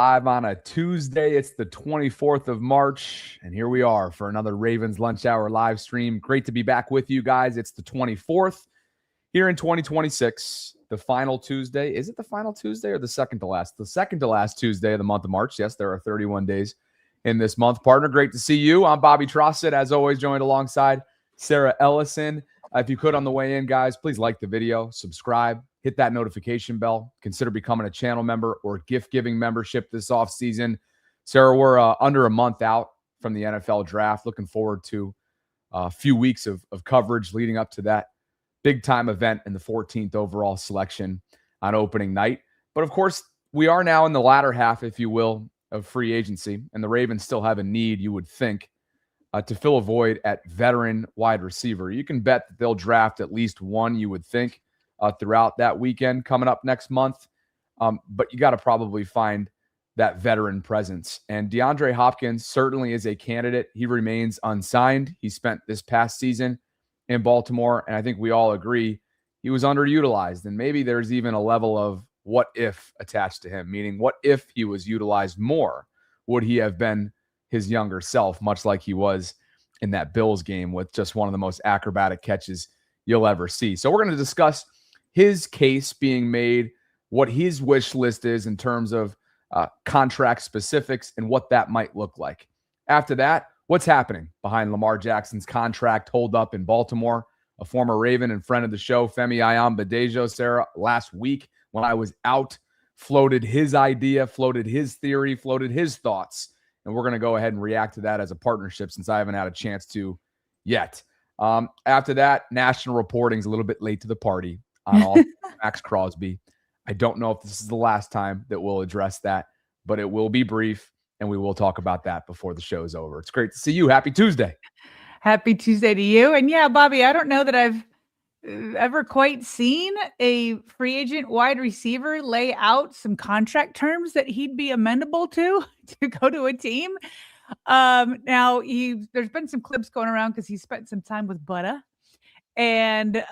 live on a Tuesday. It's the 24th of March, and here we are for another Ravens Lunch Hour live stream. Great to be back with you guys. It's the 24th here in 2026, the final Tuesday. Is it the final Tuesday or the second to last? The second to last Tuesday of the month of March. Yes, there are 31 days in this month. Partner, great to see you. I'm Bobby Trossett, as always, joined alongside Sarah Ellison. If you could on the way in, guys, please like the video, subscribe, hit that notification bell, consider becoming a channel member or gift-giving membership this offseason. Sarah, we're under a month out from the NFL draft. Looking forward to a few weeks of coverage leading up to that big-time event and the 14th overall selection on opening night. But, of course, we are now in the latter half, if you will, of free agency, and the Ravens still have a need, you would think, to fill a void at veteran wide receiver. You can bet that they'll draft at least one, you would think, throughout that weekend coming up next month. But you got to probably find that veteran presence. And DeAndre Hopkins certainly is a candidate. He remains unsigned. He spent this past season in Baltimore, and I think we all agree he was underutilized. And maybe there's even a level of what if attached to him, meaning what if he was utilized more? Would he have been his younger self, much like he was in that Bills game with just one of the most acrobatic catches you'll ever see? So we're going to discuss his case being made, what his wish list is in terms of contract specifics and what that might look like. After that, what's happening behind Lamar Jackson's contract holdup in Baltimore? A former Raven and friend of the show, Femi Ayambadejo, Sarah, last week when I was out, floated his idea, floated his theory, floated his thoughts. And we're going to go ahead and react to that as a partnership since I haven't had a chance to yet. After that, national reporting is a little bit late to the party on all Max Crosby. I don't know if this is the last time that we'll address that, but it will be brief, and we will talk about that before the show is over. It's great to see you. Happy Tuesday. Happy Tuesday to you. And yeah, Bobby, I don't know that I've ever quite seen a free agent wide receiver lay out some contract terms that he'd be amenable to go to a team. Now there's been some clips going around because he spent some time with Butta, and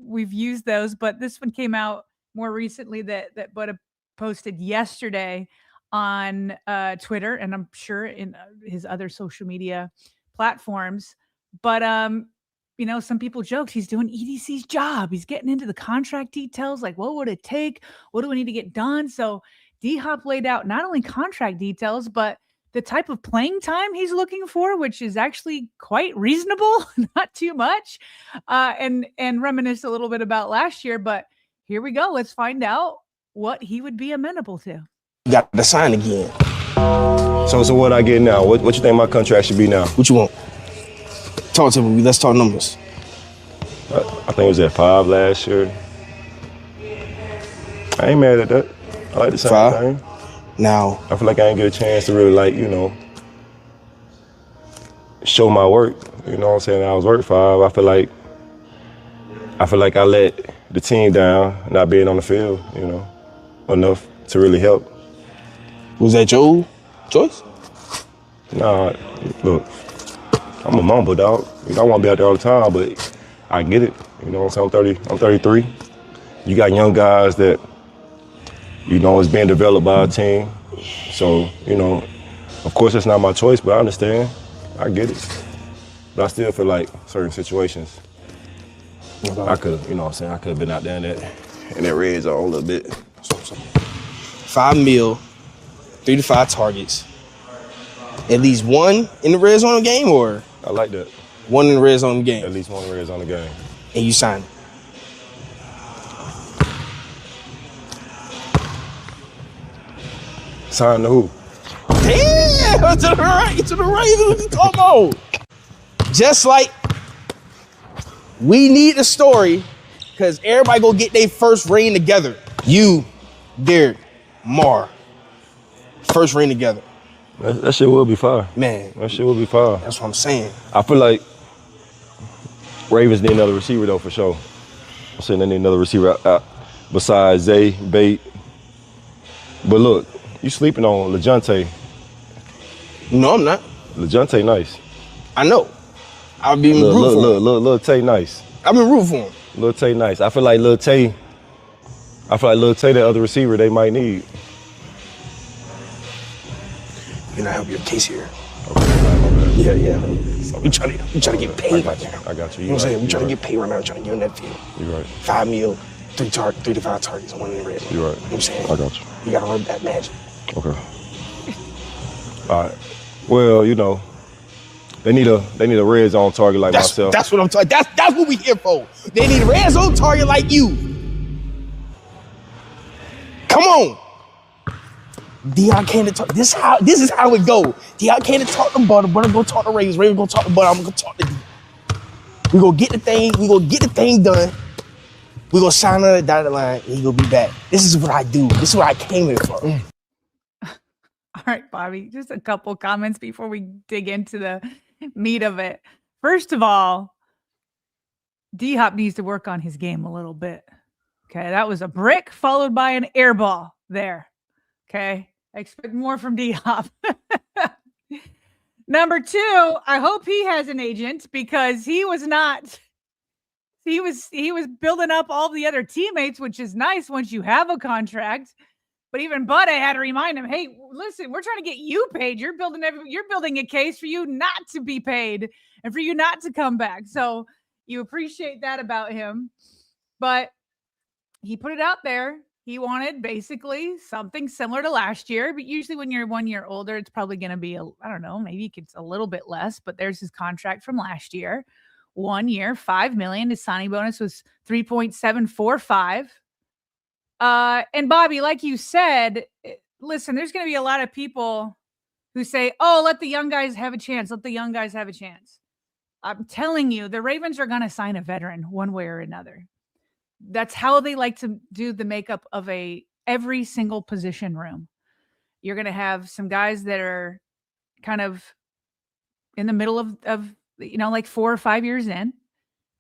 we've used those, but this one came out more recently that Butta posted yesterday on Twitter, and I'm sure in his other social media platforms. But some people joked he's doing EDC's job. He's getting into the contract details, like what would it take? What do we need to get done? So D-Hop laid out not only contract details, but the type of playing time he's looking for, which is actually quite reasonable, not too much, and reminisce a little bit about last year. But here we go. Let's find out what he would be amenable to. You got to sign again. So what I get now? What you think my contract should be now? What you want? Talk to me. Let's talk numbers. I think it was at 5 last year. I ain't mad at that. I like the same 5? thing. Now, I feel like I ain't get a chance to really, show my work. You know what I'm saying? I was worth 5. I feel like I let the team down, not being on the field, enough to really help. Was that your choice? Nah, look, I'm a mamba, dog. I want to be out there all the time, but I get it. You know what I'm saying? I'm 33. You got young guys that, is being developed by a team. So, of course it's not my choice, but I understand. I get it. But I still feel like certain situations, I could have, I could have been out there in that red zone a little bit. $5 million, 3 to 5 targets. At least one in the red zone game, or? I like that. One in the red zone game. At least one in the red zone game. And you signed it. Sign to who? Damn, to the right, what you talking about? Just like we need a story, because everybody go get their first ring together. You, Derek, Mar, first ring together. That shit will be fire. Man. That shit will be fire. That's what I'm saying. I feel like Ravens need another receiver, though, for sure. I'm saying they need another receiver besides Zay, Bate. But look, you sleeping on LeJounte. No, I'm not. LeJounte nice. I know. I've been rooting for him. Lil Tay nice. I've been rooting for him. Lil Tay nice. I feel like Lil Tay, the other receiver they might need. You know, help your case here. Okay, Yeah. We try to get paid right now. I got you. You know what I'm saying? We try to get paid right now. Trying to get in that field. You're right. 5 mil, 3 to 5 targets, 1 in the red. You're right. You know what I'm saying? I got you. You gotta work that magic. Okay. All right. Well, you know, they need a red zone target like myself. That's what I'm talking. That's what we here for. They need a red zone target like you. Come on. Deion came to talk. This is how it go. Deion came to talk to Butter. Butter go talk to Ravens. Ravens go talk to Butter. I'm gonna talk to D. We gonna get the thing. We gonna get the thing done. We gonna sign on the dotted line. And he gonna be back. This is what I do. This is what I came here for. All right, Bobby, just a couple comments before we dig into the meat of it. First of all, D-Hop needs to work on his game a little bit. Okay, that was a brick followed by an air ball there. Okay, I expect more from D-Hop. Number two, I hope he has an agent because he was not. He was building up all the other teammates, which is nice once you have a contract. But even Bud, I had to remind him, hey, listen, we're trying to get you paid. You're building a case for you not to be paid and for you not to come back. So you appreciate that about him. But he put it out there. He wanted basically something similar to last year. But usually when you're 1 year older, it's probably going to be, I don't know, maybe it's a little bit less. But there's his contract from last year. 1 year, $5 million. His signing bonus was 3.745. And Bobby, like you said, listen, there's going to be a lot of people who say, oh, let the young guys have a chance. Let the young guys have a chance. I'm telling you, the Ravens are going to sign a veteran one way or another. That's how they like to do the makeup of every single position room. You're going to have some guys that are kind of in the middle of like 4 or 5 years in.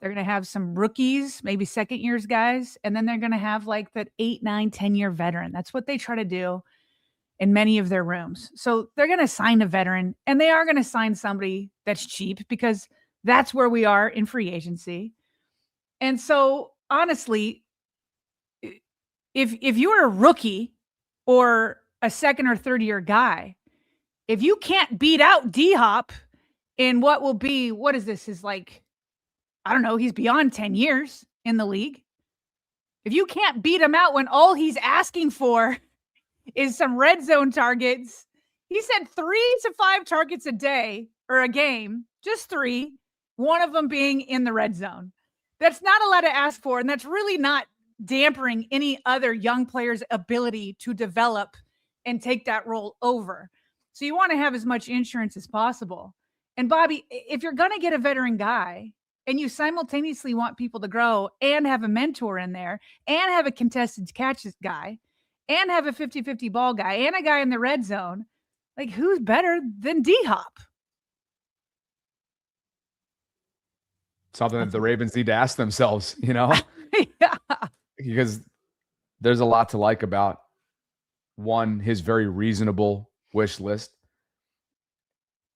They're going to have some rookies, maybe second years guys, and then they're going to have like that 8, 9, 10-year veteran. That's what they try to do in many of their rooms. So they're going to sign a veteran, and they are going to sign somebody that's cheap because that's where we are in free agency. And so honestly, if you're a rookie or a second or third year guy, if you can't beat out D-Hop in what will be, what is this, is like, I don't know, he's beyond 10 years in the league. If you can't beat him out when all he's asking for is some red zone targets, he said 3 to 5 targets a day or a game, just 3, one of them being in the red zone. That's not a lot to ask for, and that's really not dampering any other young player's ability to develop and take that role over. So you want to have as much insurance as possible. And Bobby, if you're going to get a veteran guy, and you simultaneously want people to grow and have a mentor in there and have a contested catches guy and have a 50-50 ball guy and a guy in the red zone, like who's better than D-Hop? Something that the Ravens need to ask themselves, Yeah. Because there's a lot to like about, one, his very reasonable wish list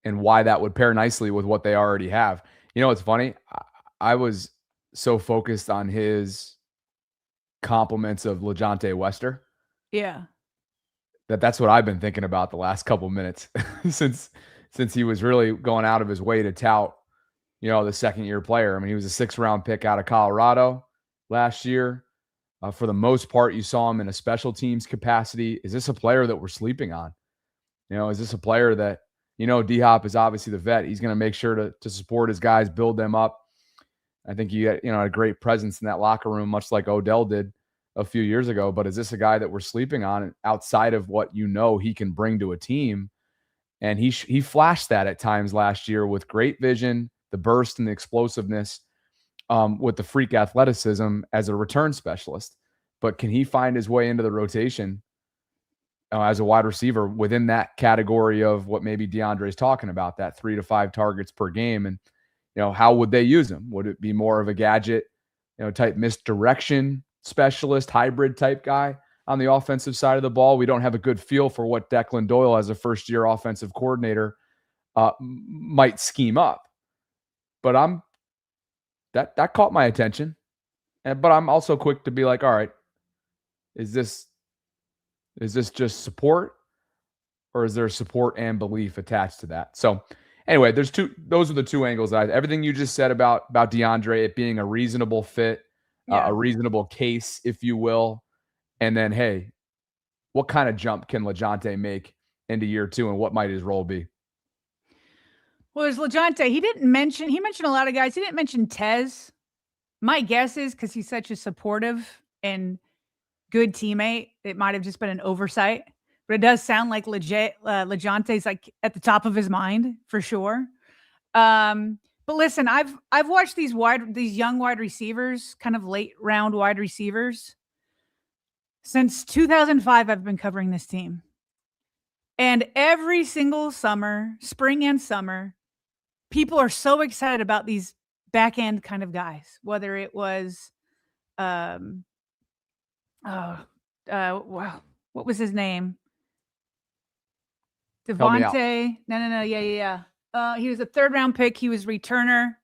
and why that would pair nicely with what they already have. You know, it's funny. I was so focused on his compliments of LeJontay Wester. Yeah. That's what I've been thinking about the last couple minutes since he was really going out of his way to tout, the second year player. I mean, he was a 6th round pick out of Colorado last year. For the most part, you saw him in a special teams capacity. Is this a player that we're sleeping on? Is this a player that, D-Hop is obviously the vet. He's going to make sure to support his guys, build them up. I think he had, a great presence in that locker room, much like Odell did a few years ago. But is this a guy that we're sleeping on outside of what he can bring to a team? And he flashed that at times last year with great vision, the burst and the explosiveness, with the freak athleticism as a return specialist. But can he find his way into the rotation as a wide receiver within that category of what maybe DeAndre is talking about, that 3 to 5 targets per game? And, how would they use him? Would it be more of a gadget, type misdirection specialist, hybrid type guy on the offensive side of the ball? We don't have a good feel for what Declan Doyle as a first-year offensive coordinator might scheme up. But that caught my attention. But I'm also quick to be like, all right, is this just support? or is there support and belief attached to that? So anyway, those are the two angles. Everything you just said about DeAndre, it being a reasonable fit, a reasonable case, if you will. And then, hey, what kind of jump can LeJohntay make into year 2, and what might his role be? Well, there's LeJohntay. He mentioned a lot of guys. He didn't mention Tez. My guess is because he's such a supportive and good teammate, it might have just been an oversight. But it does sound like LeJohntay's like at the top of his mind for sure. But listen, I've watched these young wide receivers, kind of late round wide receivers. Since 2005, I've been covering this team. And every single summer, spring and summer, people are so excited about these back end kind of guys, whether it was, wow, what was his name? Devontae. No. Yeah. He was a 3rd round pick. He was returner.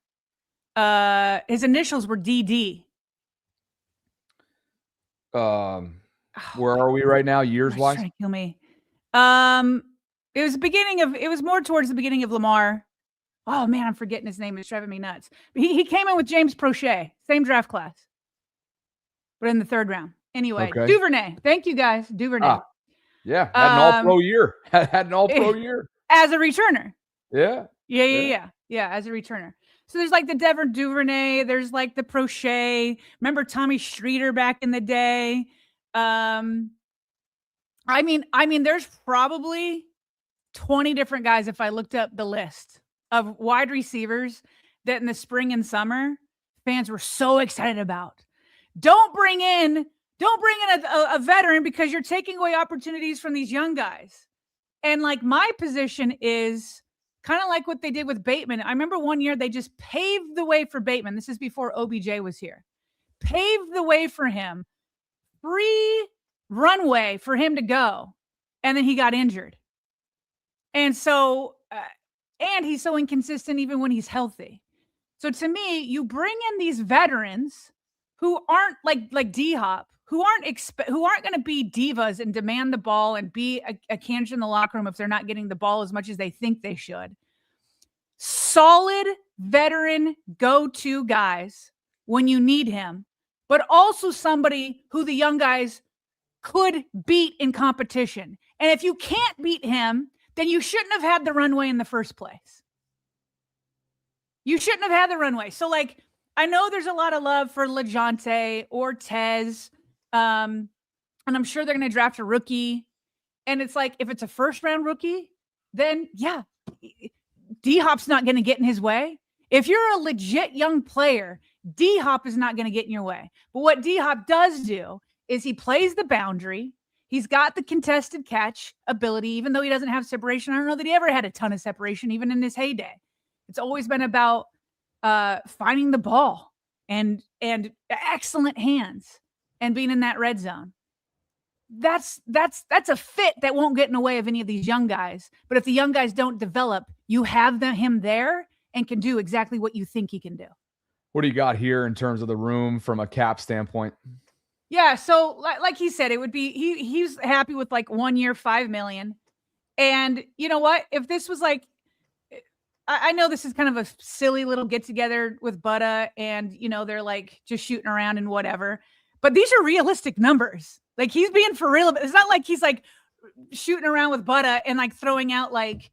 His initials were DD. Where are we right now, years wise? Trying to kill me. It was more towards the beginning of Lamar. Oh man, I'm forgetting his name. It's driving me nuts. But he came in with James Prochet, same draft class, but in the 3rd round. Anyway, okay. Duvernay. Thank you guys, Duvernay. Yeah, had an all-pro year. Had an all-pro year as a returner. Yeah, as a returner. So there's like the Devin Duvernay. There's like the Prochet. Remember Tommy Streeter back in the day. I mean, there's probably 20 different guys if I looked up the list of wide receivers that in the spring and summer fans were so excited about. Don't bring in a veteran because you're taking away opportunities from these young guys. And like my position is kind of like what they did with Bateman. I remember one year they just paved the way for Bateman. This is before OBJ was here. Paved the way for him. Free runway for him to go. And then he got injured. And so, and he's so inconsistent even when he's healthy. So to me, you bring in these veterans who aren't like D-Hop, who aren't going to be divas and demand the ball and be a candidate in the locker room if they're not getting the ball as much as they think they should. Solid veteran go-to guys when you need him, but also somebody who the young guys could beat in competition. And if you can't beat him, then you shouldn't have had the runway in the first place. You shouldn't have had the runway. So like, I know there's a lot of love for LeJohntay or Tez. And I'm sure they're going to draft a rookie. And it's like, if it's a 1st round rookie, then yeah, D-Hop's not going to get in his way. If you're a legit young player, D-Hop is not going to get in your way. But what D-Hop does do is he plays the boundary. He's got the contested catch ability, even though he doesn't have separation. I don't know that he ever had a ton of separation, even in his heyday. It's always been about finding the ball and excellent hands and being in that red zone. That's a fit that won't get in the way of any of these young guys. But if the young guys don't develop, you have him there and can do exactly what you think he can do. What do you got here in terms of the room from a cap standpoint? Yeah, so like he said, it would be he's happy with like 1 year, $5 million. And you know what? If this was like, I know this is kind of a silly little get together with Butta, and you know they're like just shooting around and whatever. But these are realistic numbers. Like he's being for real. It's not like he's like shooting around with Butta and like throwing out like,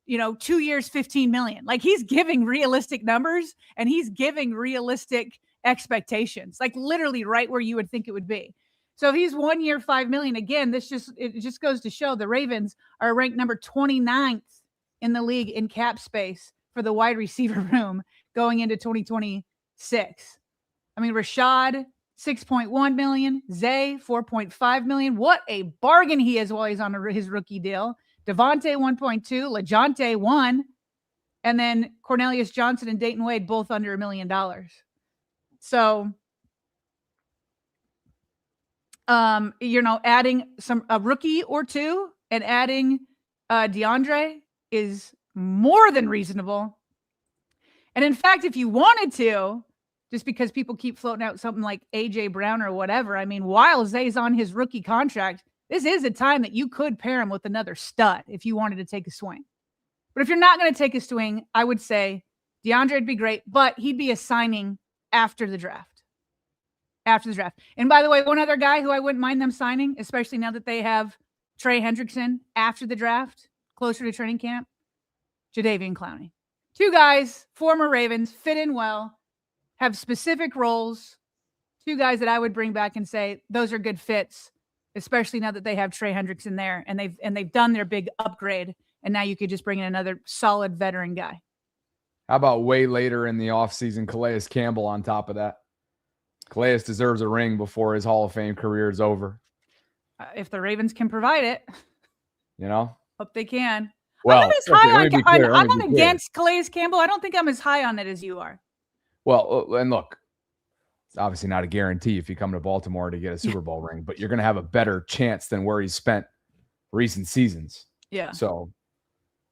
2 years, $15 million. Like he's giving realistic numbers and he's giving realistic expectations, like literally right where you would think it would be. So if he's 1 year, $5 million, again, it just goes to show the Ravens are ranked number 29th in the league in cap space for the wide receiver room going into 2026. I mean, Rashad, $6.1 million, Zay, $4.5 million. What a bargain he is while he's on his rookie deal. Devontae, 1.2, LeJohntay, 1, and then Cornelius Johnson and Dayton Wade, both under $1 million. So, adding a rookie or two and adding DeAndre is more than reasonable. And in fact, if you wanted to, just because people keep floating out something like AJ Brown or whatever, I mean, while Zay's on his rookie contract, this is a time that you could pair him with another stud if you wanted to take a swing. But if you're not going to take a swing, I would say DeAndre would be great, but he'd be a signing after the draft. After the draft. And by the way, one other guy who I wouldn't mind them signing, especially now that they have Trey Hendrickson after the draft, closer to training camp, Jadeveon Clowney. Two guys, former Ravens, fit in well, have specific roles. Two guys that I would bring back and say those are good fits, especially now that they have Trey Hendrickson there and they've done their big upgrade. And now you could just bring in another solid veteran guy. How about way later in the offseason, Calais Campbell on top of that? Calais deserves a ring before his Hall of Fame career is over. If the Ravens can provide it, hope they can. Well, I'm not as high on. I'm not against Calais Campbell. I don't think I'm as high on it as you are. Well, and look, it's obviously not a guarantee if you come to Baltimore to get a Super Bowl ring, but you're going to have a better chance than where he's spent recent seasons. Yeah. So,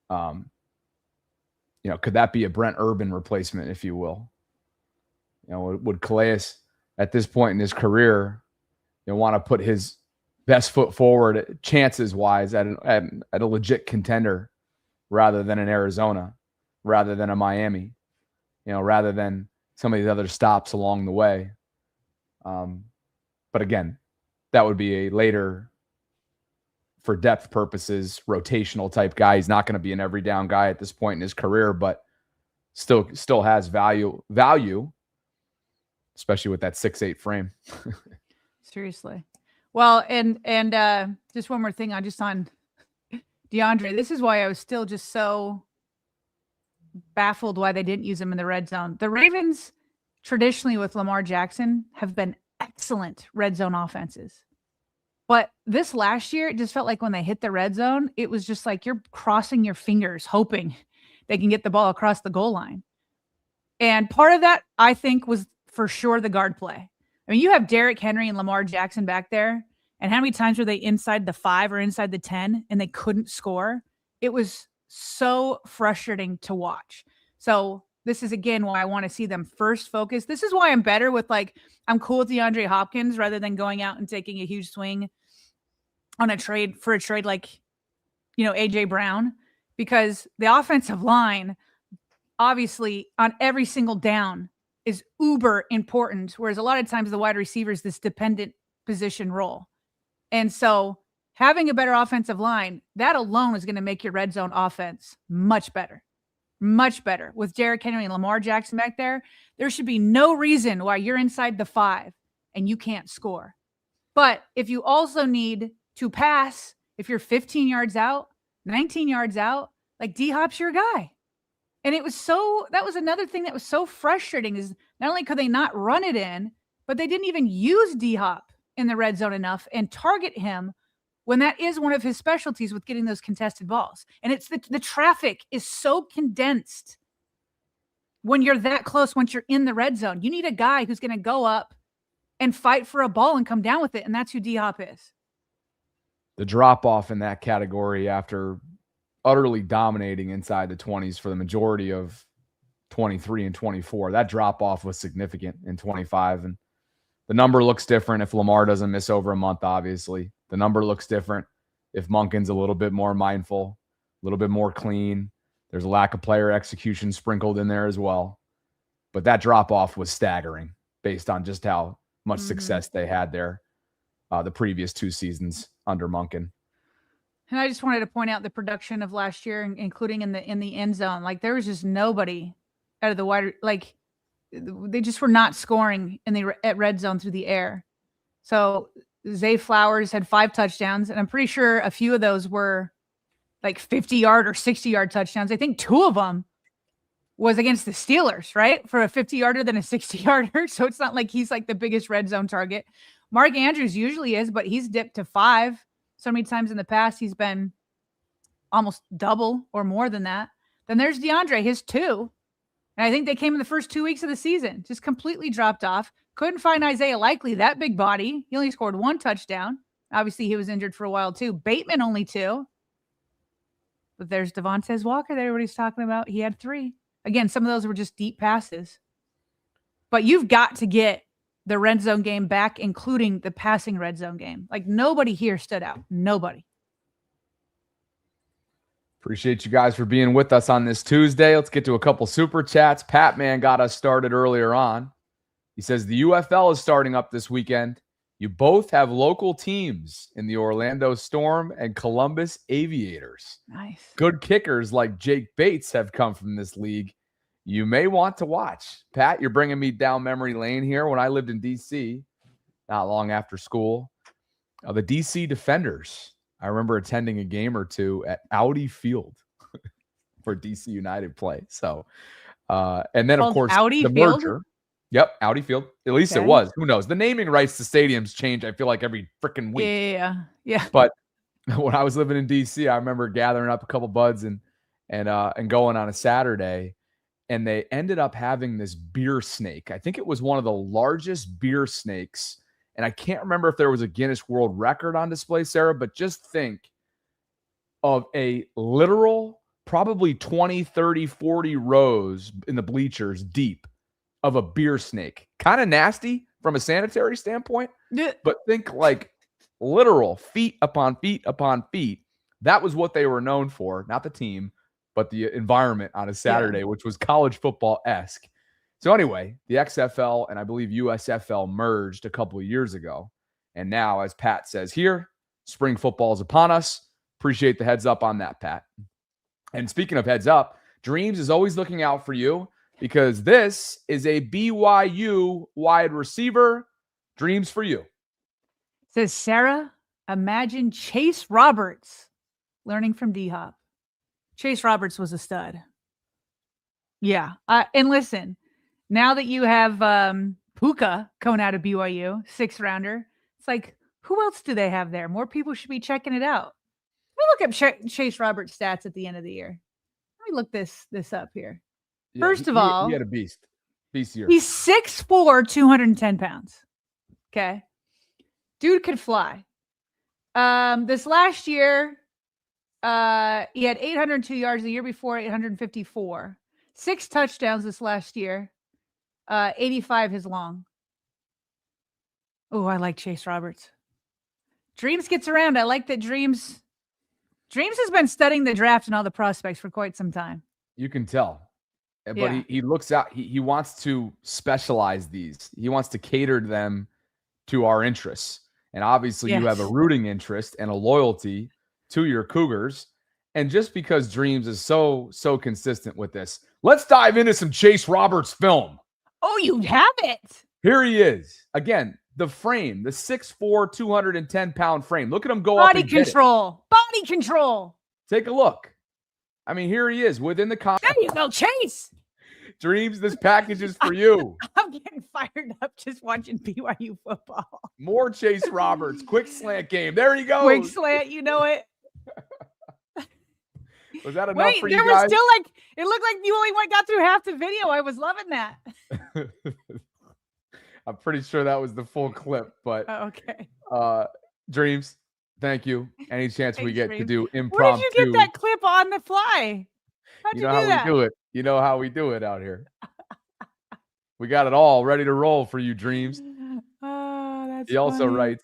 could that be a Brent Urban replacement, if you will? Would Calais at this point in his career, want to put his best foot forward chances wise at a legit contender rather than an Arizona, rather than a Miami, rather than some of these other stops along the way. But again, that would be a later, for depth purposes, rotational type guy. He's not going to be an every down guy at this point in his career, but still has value, especially with that 6'8" frame. Seriously. Well, and just one more thing on DeAndre. This is why I was still just so baffled why they didn't use him in the red zone. The Ravens traditionally with Lamar Jackson have been excellent red zone offenses. But this last year, it just felt like when they hit the red zone, it was just like you're crossing your fingers, hoping they can get the ball across the goal line. And part of that, I think, was for sure the guard play. I mean, you have Derrick Henry and Lamar Jackson back there, and how many times were they inside the 5 or inside the 10 and they couldn't score? It was so frustrating to watch. So this is, again, why I want to see them first focus. This is why I'm better with, I'm cool with DeAndre Hopkins rather than going out and taking a huge swing on a trade like, A.J. Brown, because the offensive line, obviously, on every single down is uber important, whereas a lot of times the wide receiver is this dependent position role. And so having a better offensive line, that alone is going to make your red zone offense much better. Much better. With Derrick Henry and Lamar Jackson back there, there should be no reason why you're inside the 5 and you can't score. But if you also need to pass, if you're 15 yards out, 19 yards out, D-Hop's your guy. And that was another thing that was so frustrating is not only could they not run it in, but they didn't even use D-Hop in the red zone enough and target him when that is one of his specialties with getting those contested balls. And it's the traffic is so condensed when you're that close, once you're in the red zone. You need a guy who's going to go up and fight for a ball and come down with it. And that's who D-Hop is. The drop off in that category after utterly dominating inside the 20s for the majority of 23 and 24. That drop off was significant in 25. And the number looks different if Lamar doesn't miss over a month, obviously. The number looks different if Monken's a little bit more mindful, a little bit more clean. There's a lack of player execution sprinkled in there as well. But that drop off was staggering based on just how much success they had there the previous 2 seasons under Monken. And I just wanted to point out the production of last year, including in the end zone. There was just nobody out of the wide. They just were not scoring at red zone through the air. So Zay Flowers had 5 touchdowns, and I'm pretty sure a few of those were 50-yard or 60-yard touchdowns. I think 2 of them was against the Steelers, right? For a 50-yarder than a 60-yarder. So it's not like he's the biggest red zone target. Mark Andrews usually is, but he's dipped to 5. So many times in the past, he's been almost double or more than that. Then there's DeAndre, his 2. And I think they came in the first 2 weeks of the season, just completely dropped off. Couldn't find Isaiah Likely, that big body. He only scored 1 touchdown. Obviously, he was injured for a while too. Bateman only 2. But there's Devontae Walker that everybody's talking about. He had 3. Again, some of those were just deep passes. But you've got to get the red zone game back, including the passing red zone game. Like nobody here stood out. Nobody. Appreciate you guys for being with us on this Tuesday. Let's get to a couple super chats. Pat Man got us started earlier on. He says the UFL is starting up this weekend. You both have local teams in the Orlando Storm and Columbus Aviators. Nice. Good kickers like Jake Bates have come from this league. You may want to watch. Pat, you're bringing me down memory lane here. When I lived in D.C., not long after school, the D.C. Defenders, I remember attending a game or two at Audi Field for D.C. United play. So, and then, of course, Audi the Field? merger. Yep, Audi Field. At least it was. Who knows? The naming rights to stadiums change, I feel like, every freaking week. Yeah. But when I was living in D.C., I remember gathering up a couple buds and going on a Saturday, and they ended up having this beer snake. I think it was one of the largest beer snakes, and I can't remember if there was a Guinness World Record on display, Sarah, but just think of a literal probably 20, 30, 40 rows in the bleachers deep of a beer snake. Kind of nasty from a sanitary standpoint, but think like literal feet upon feet upon feet. That was what they were known for, not the team, but the environment on a Saturday, which was college football-esque. So anyway, the XFL and I believe USFL merged a couple of years ago. And now, as Pat says here, spring football is upon us. Appreciate the heads up on that, Pat. And speaking of heads up, Dreams is always looking out for you, because this is a BYU wide receiver. Dreams for you. Says Sarah, imagine Chase Roberts learning from D-Hop. Chase Roberts was a stud. Yeah. And listen, now that you have Puka coming out of BYU, 6th rounder, it's like, who else do they have there? More people should be checking it out. Let me look up Chase Roberts' stats at the end of the year. Let me look this up here. Yeah, First of all, he had a beast year. He's 6'4", 210 pounds. Okay. Dude could fly. This last year, he had 802 yards. The year before, 854. 6 touchdowns this last year. 85 his long. Oh, I like Chase Roberts. Dreams gets around. I like that Dreams has been studying the draft and all the prospects for quite some time. You can tell. But he looks out. He wants to specialize these. He wants to cater them to our interests. And obviously you have a rooting interest and a loyalty to your Cougars. And just because Dreams is so consistent with this, let's dive into some Chase Roberts film. Oh, you have it. Here he is. Again, the frame, the 6'4", 210-pound frame. Look at him go Body up and control. Body control. Take a look. I mean, here he is within the There you go, Chase. Dreams, this package is for you. I'm getting fired up just watching BYU football. More Chase Roberts. Quick slant game. There he goes. Quick slant, you know it. Was that enough for you guys? There was still like, it looked like you only got through half the video. I was loving that. I'm pretty sure that was the full clip, but okay. Dreams, thank you. Any chance we get to do impromptu? Where did you get that clip on the fly? How'd you know do how that? we do it. You know how we do it out here. We got it all ready to roll for you, Dreams. Oh, that's He also funny. writes,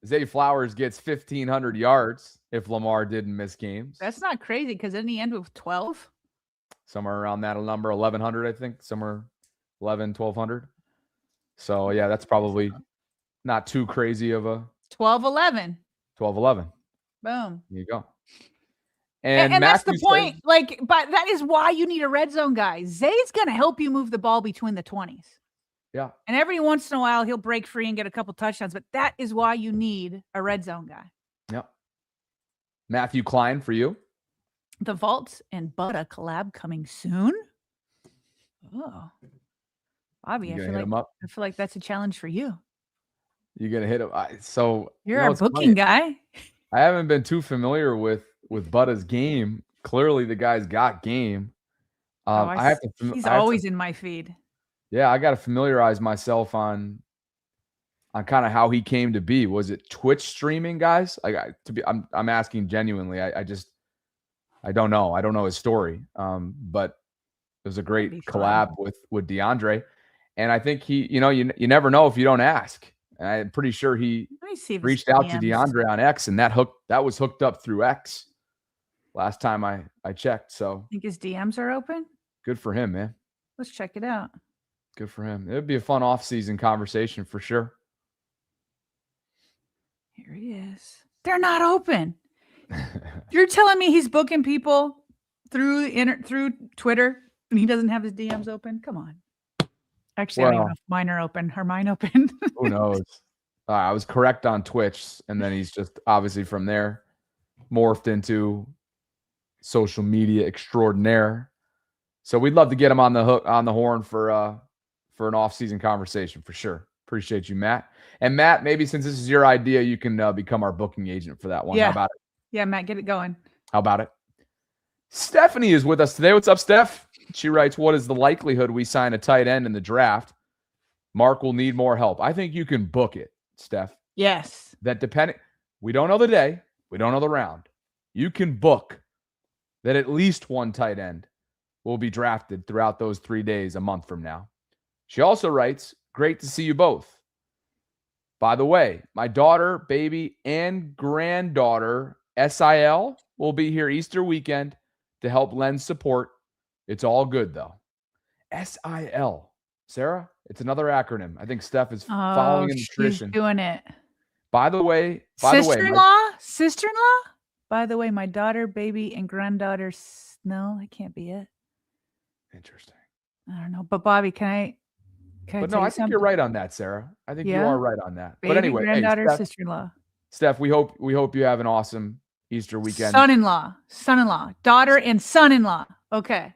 Zay Flowers gets 1,500 yards if Lamar didn't miss games. That's not crazy because in the end with 12. Somewhere around that number, 1,100, I think. Somewhere 11, 1,200. So, yeah, that's probably not too crazy of a 12-11. 12-11. Boom. There you go. And that's the Matthew point. says, Like, but that is why you need a red zone guy. Zay's going to help you move the ball between the 20s. yeah. And every once in a while, he'll break free and get a couple touchdowns. But that is why you need a red zone guy. Yep. Matthew Klein for you. The Vaults and Buddha collab coming soon. Oh, Bobby, I feel like that's a challenge for you. You're gonna hit him. So you're our booking guy. I haven't been too familiar with Butta's game. Clearly, the guy's got game. He's always in my feed. Yeah, I got to familiarize myself on kind of how he came to be. Was it Twitch streaming, guys? I'm asking genuinely. I don't know. I don't know his story. But it was a great collab with DeAndre. And I think he, you never know if you don't ask. And I'm pretty sure he Let me see if reached out to DeAndre on X, and that was hooked up through X last time I checked. So think his DMs are open. good for him, man. Let's check it out. Good for him. It would be a fun off-season conversation for sure. Here he is. They're not open. You're telling me he's booking people through Twitter and he doesn't have his DMs open? Come on. Actually, I don't even know if mine are open. Are mine open? Who knows? I was correct on Twitch, and then he's just obviously from there morphed into social media extraordinaire. So we'd love to get him on the horn for an off-season conversation for sure. Appreciate you, Matt. And Matt, maybe since this is your idea, you can become our booking agent for that one. Yeah. How about it? Yeah, Matt, get it going. How about it? Stephanie is with us today. What's up, Steph? She writes, what is the likelihood we sign a tight end in the draft? Mark will need more help. I think you can book it, Steph. Yes. That we don't know the day. We don't know the round. You can book that at least one tight end will be drafted throughout those 3 days a month from now. She also writes, great to see you both. By the way, my daughter, baby, and granddaughter, SIL, will be here Easter weekend to help lend support. It's all good, though. SIL. Sarah, it's another acronym. I think Steph is following in the tradition. Doing it. By the way, sister-in-law? By the way, my daughter, baby, and granddaughter. No, that can't be it. Interesting. I don't know. But Bobby, can I But no, I think you're right on that, Sarah. I think you are right on that. Baby, but anyway, granddaughter, Steph, sister-in-law. Steph, we hope you have an awesome Easter weekend. Son-in-law, daughter and son-in-law. Okay.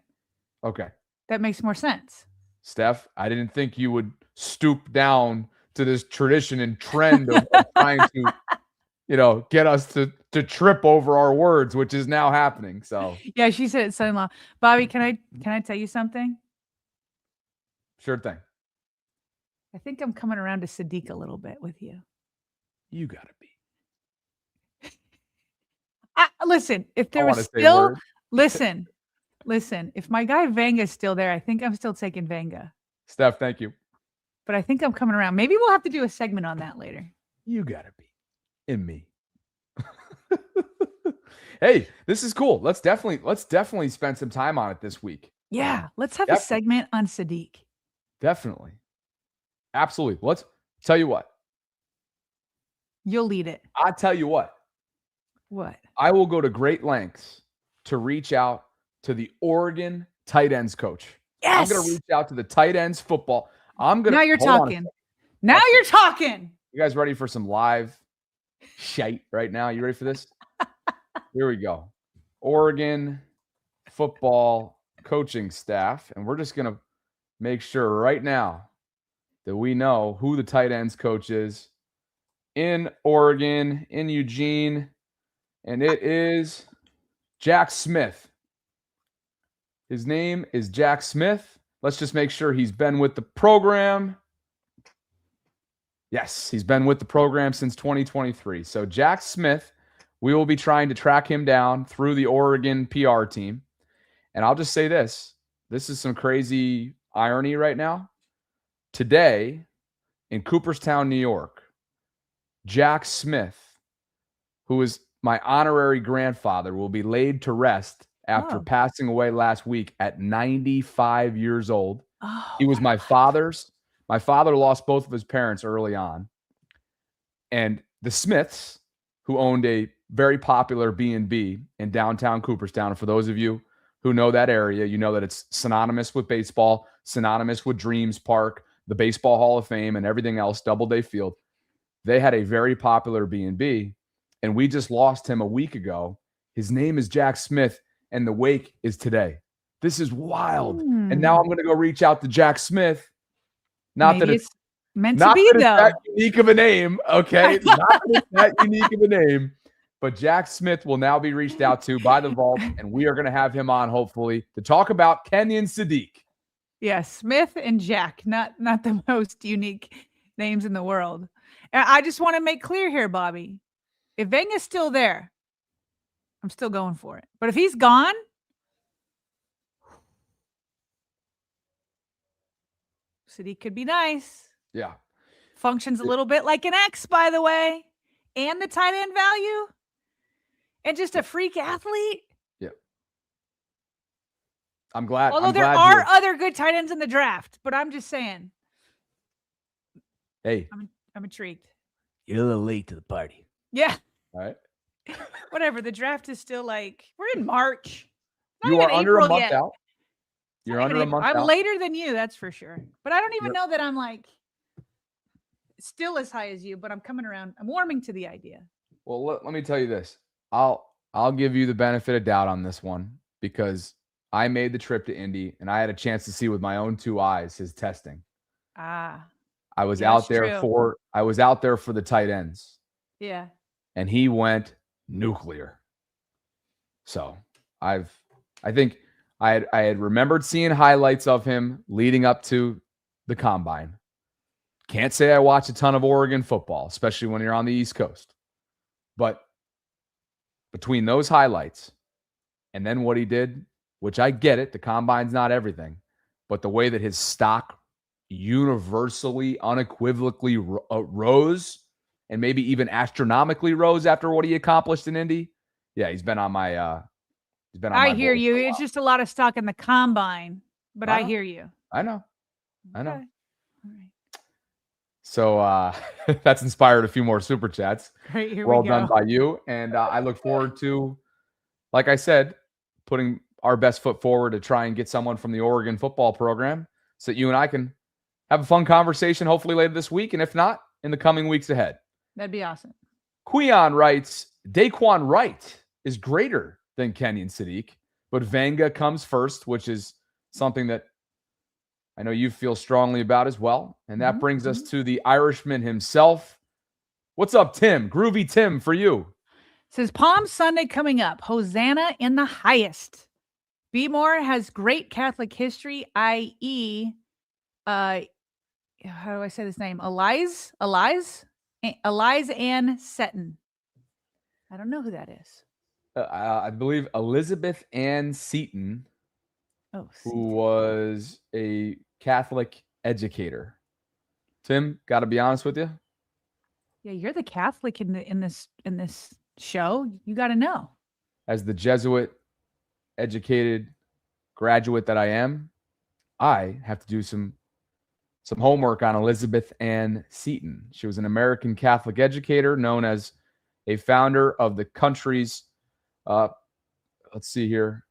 That makes more sense. Steph, I didn't think you would stoop down to this tradition and trend of trying to, get us to trip over our words, which is now happening. So yeah, she said it's son-in-law. Bobby, can I tell you something? Sure thing. I think I'm coming around to Sadiq a little bit with you. You gotta be. Listen, if there was still listen, if my guy Vanga's still there, I think I'm still taking Vanga. Steph, thank you. But I think I'm coming around. Maybe we'll have to do a segment on that later. You gotta be. In me. Hey, this is cool. Let's definitely spend some time on it this week. Yeah, let's have a segment on Sadiq. Definitely. Absolutely. Let's tell you what. You'll lead it. I'll tell you what. What? I will go to great lengths to reach out to the Oregon tight ends coach. Yes. I'm going to reach out to the tight ends football. Now you're talking. Now you're talking. You guys ready for some live shite right now? You ready for this? Here we go. Oregon football coaching staff. And we're just going to make sure right now that we know who the tight ends coach is in Oregon, in Eugene. And it is Jack Smith. His name is Jack Smith. Let's just make sure he's been with the program. Yes, he's been with the program since 2023. So Jack Smith, we will be trying to track him down through the Oregon PR team. And I'll just say this. This is some crazy irony right now. Today, in Cooperstown, New York, Jack Smith, who is my honorary grandfather, will be laid to rest after passing away last week at 95 years old. He was my father's. My father lost both of his parents early on. And the Smiths, who owned a very popular B&B in downtown Cooperstown, for those of you who know that area, you know that it's synonymous with baseball, synonymous with Dreams Park, the Baseball Hall of Fame, and everything else, Doubleday Field. They had a very popular B&B, and we just lost him a week ago. His name is Jack Smith, and the wake is today. This is wild. And now I'm going to go reach out to Jack Smith. Not Maybe that it's meant to be, though. That unique of a name, okay? Not that it's that unique of a name. But Jack Smith will now be reached out to by the Vault, and we are going to have him on, hopefully, to talk about Kenyon Sadiq. Yeah, Smith and Jack, not the most unique names in the world. And I just want to make clear here, Bobby, if Venga's still there, I'm still going for it. But if he's gone, City could be nice. Yeah. Functions a little bit like an X, by the way, and the tight end value, and just a freak athlete. Yeah. I'm glad. Although there glad are other good tight ends in the draft, but I'm just saying. Hey, I'm intrigued. you're a little late to the party. Yeah. All right. Whatever. The draft is still like, we're in March. Not You are even under a April month yet. out. You're Not under even a month April. I'm out. later than you, that's for sure. But I don't even know that I'm like still as high as you, but I'm coming around. I'm warming to the idea. Well, let me tell you this. I'll give you the benefit of doubt on this one because I made the trip to Indy and I had a chance to see with my own 2 eyes his testing. Ah. I was Yeah, out that's there for the tight ends. Yeah. And he went nuclear. So I think I had remembered seeing highlights of him leading up to the combine. Can't say I watch a ton of Oregon football, especially when you're on the East Coast. But between those highlights and then what he did, which I get it, the combine's not everything, but the way that his stock universally, unequivocally rose and maybe even astronomically rose after what he accomplished in Indy. Yeah, he's been on my I hear you. It's just a lot of stock in the combine, but I hear you. I know. I know. Okay. All right. So that's inspired a few more super chats. Great. Here Well we go. done by you. And I look forward to, like I said, putting our best foot forward to try and get someone from the Oregon football program so that you and I can have a fun conversation hopefully later this week. And if not, in the coming weeks ahead. That'd be awesome. Quion writes, Daquan Wright is greater than Kenyon Sadiq, but Vanga comes first, which is something that I know you feel strongly about as well. And that brings us to the Irishman himself. What's up, Tim? Groovy Tim for you. Says Palm Sunday coming up. Hosanna in the highest. B-More has great Catholic history, i.e., how do I say this name? Elize Ann Seton. I don't know who that is. I believe Elizabeth Ann Seton, who was a Catholic educator. Tim, got to be honest with you. Yeah, you're the Catholic in this show. You got to know. As the Jesuit educated graduate that I am, I have to do some homework on Elizabeth Ann Seton. She was an American Catholic educator known as a founder of the country's, let's see here.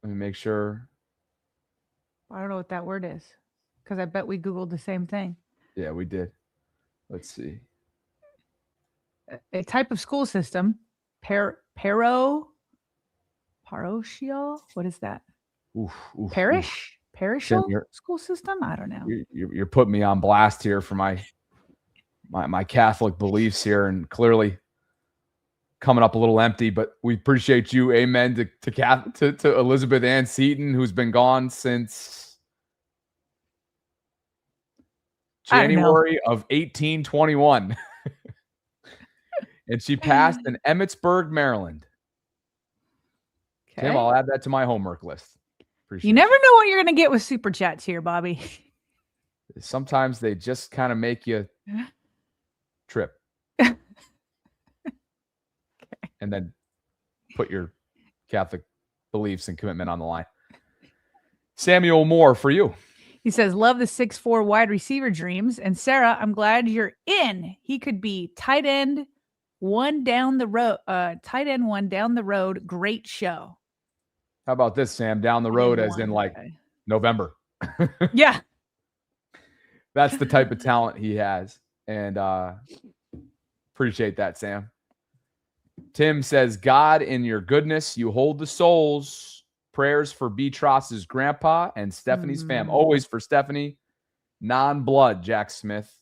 Let me make sure. I don't know what that word is because I bet we Googled the same thing. Yeah, we did. Let's see. A type of school system, parochial. What is that? Parishal school system? I don't know. You're putting me on blast here for my Catholic beliefs here, and clearly coming up a little empty. But we appreciate you. Amen to Elizabeth Ann Seton, who's been gone since January of 1821, and she passed in Emmitsburg, Maryland. Okay. Tim, I'll add that to my homework list. You never know what you're going to get with super chats here, Bobby. Sometimes they just kind of make you trip. And then put your Catholic beliefs and commitment on the line. Samuel Moore for you. He says, love the 6'4" wide receiver dreams. And Sarah, I'm glad you're in. He could be tight end one down the road. Great show. How about this, Sam? Down the road as in like November. Yeah. That's the type of talent he has. And appreciate that, Sam. Tim says, God, in your goodness, you hold the souls. Prayers for B. Tross's grandpa and Stephanie's fam. Always for Stephanie. Non-blood, Jack Smith,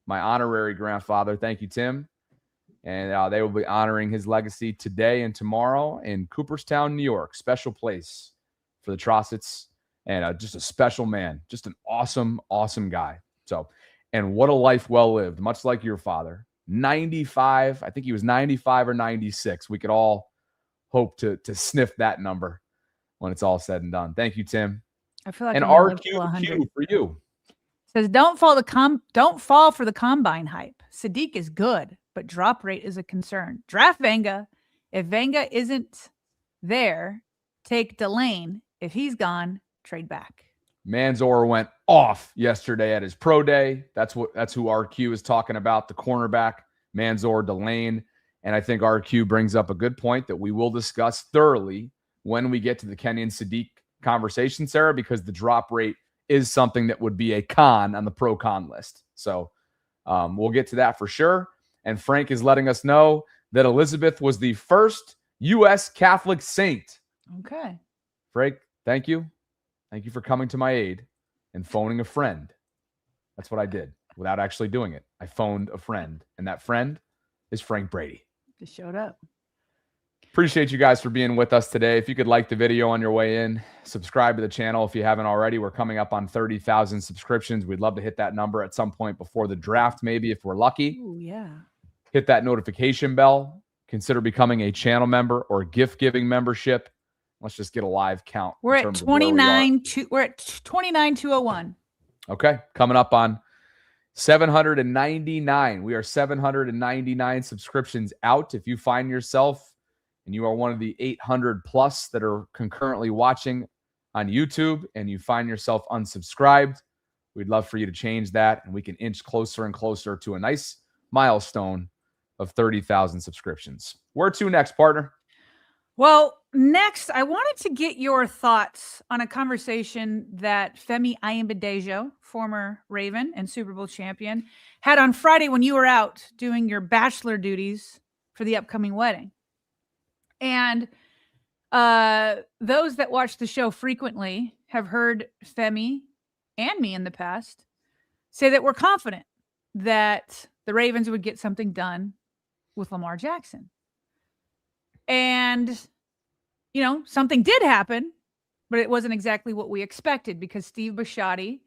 my honorary grandfather. Thank you, Tim. And they will be honoring his legacy today and tomorrow in Cooperstown, New York. Special place for the Trossets. And just a special man. Just an awesome, awesome guy. So, and what a life well lived, much like your father. 95, I think he was 95 or 96. We could all hope to sniff that number when it's all said and done. Thank you, Tim. I feel like And I'm gonna live till RQ 100. for you. Says don't fall for the combine hype. Sadiq is good, but drop rate is a concern. Draft Vanga. If Vanga isn't there, take Delane. If he's gone, trade back. Manzor went off yesterday at his pro day. That's who RQ is talking about, the cornerback, Manzor, Delane. And I think RQ brings up a good point that we will discuss thoroughly when we get to the Kenyon Sadiq conversation, Sarah, because the drop rate is something that would be a con on the pro-con list. So we'll get to that for sure. And Frank is letting us know that Elizabeth was the first U.S. Catholic saint. Okay. Frank, thank you. Thank you for coming to my aid and phoning a friend. That's what I did without actually doing it. I phoned a friend, and that friend is Frank Brady. Just showed up. Appreciate you guys for being with us today. If you could like the video on your way in, subscribe to the channel if you haven't already. We're coming up on 30,000 subscriptions. We'd love to hit that number at some point before the draft, maybe if we're lucky. Oh, yeah. Hit that notification bell. Consider becoming a channel member or gift-giving membership. Let's just get a live count. We're at 29. We're at 29,201. Okay, coming up on 799. We are 799 subscriptions out. If you find yourself and you are one of the 800 plus that are concurrently watching on YouTube and you find yourself unsubscribed, we'd love for you to change that and we can inch closer and closer to a nice milestone of 30,000 subscriptions. Where to next, partner? Well, next, I wanted to get your thoughts on a conversation that Femi Ayimbadejo, former Raven and Super Bowl champion, had on Friday when you were out doing your bachelor duties for the upcoming wedding. And those that watch the show frequently have heard Femi and me in the past say that we're confident that the Ravens would get something done with Lamar Jackson. And, you know, something did happen, but it wasn't exactly what we expected because Steve Bisciotti,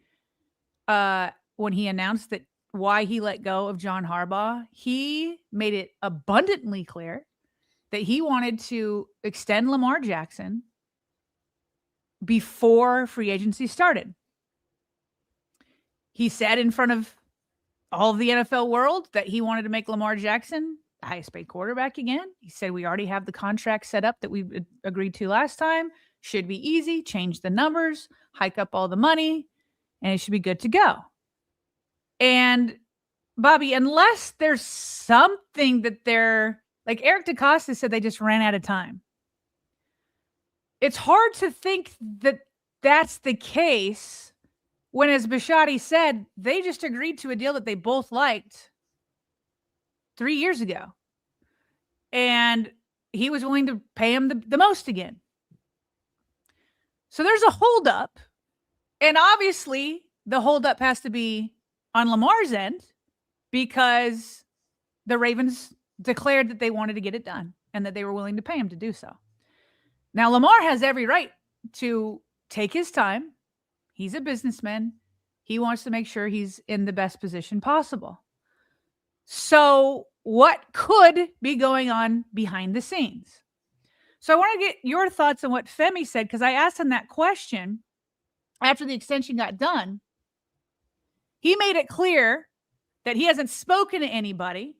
when he announced that why he let go of John Harbaugh, he made it abundantly clear that he wanted to extend Lamar Jackson before free agency started. He said in front of all of the NFL world that he wanted to make Lamar Jackson the highest paid quarterback again. He said, we already have the contract set up that we agreed to last time. Should be easy. Change the numbers, hike up all the money, and it should be good to go. And Bobby, unless there's something that they're like Eric DeCosta said, they just ran out of time. It's hard to think that that's the case when, as Bisciotti said, they just agreed to a deal that they both liked 3 years ago. And he was willing to pay him the most again. So there's a holdup. And obviously, the holdup has to be on Lamar's end because the Ravens declared that they wanted to get it done and that they were willing to pay him to do so. Now, Lamar has every right to take his time. He's a businessman. He wants to make sure he's in the best position possible. So what could be going on behind the scenes? So I want to get your thoughts on what Femi said, because I asked him that question after the extension got done. He made it clear that he hasn't spoken to anybody,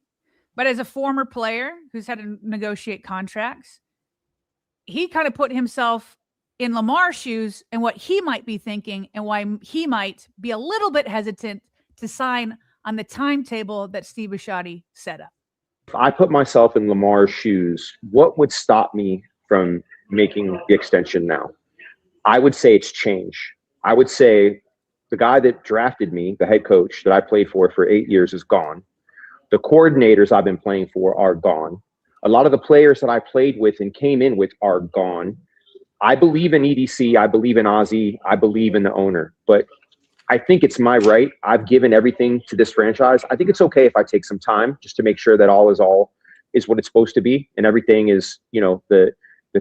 but as a former player who's had to negotiate contracts, he kind of put himself in Lamar's shoes and what he might be thinking and why he might be a little bit hesitant to sign on the timetable that Steve Bisciotti set up. If I put myself in Lamar's shoes, what would stop me from making the extension now? I would say it's change. I would say the guy that drafted me, the head coach that I played for 8 years, is gone. The coordinators I've been playing for are gone. A lot of the players that I played with and came in with are gone. I believe in EDC. I believe in Ozzie. I believe in the owner. But I think it's my right. I've given everything to this franchise. I think it's okay if I take some time just to make sure that all is what it's supposed to be. And everything is, you know, the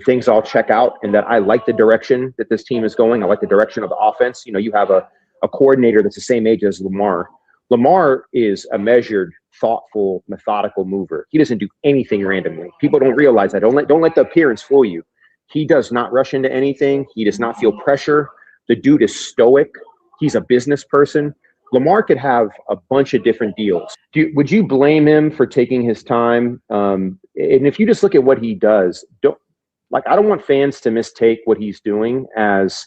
things I'll check out, and that I like the direction that this team is going. I like the direction of the offense. You know, you have a coordinator that's the same age as Lamar. Lamar is a measured, thoughtful, methodical mover. He doesn't do anything randomly. People don't realize that. Don't let the appearance fool you. He does not rush into anything. He does not feel pressure. The dude is stoic. He's a business person. Lamar could have a bunch of different deals. Would you blame him for taking his time? And if you just look at what he does, I don't want fans to mistake what he's doing as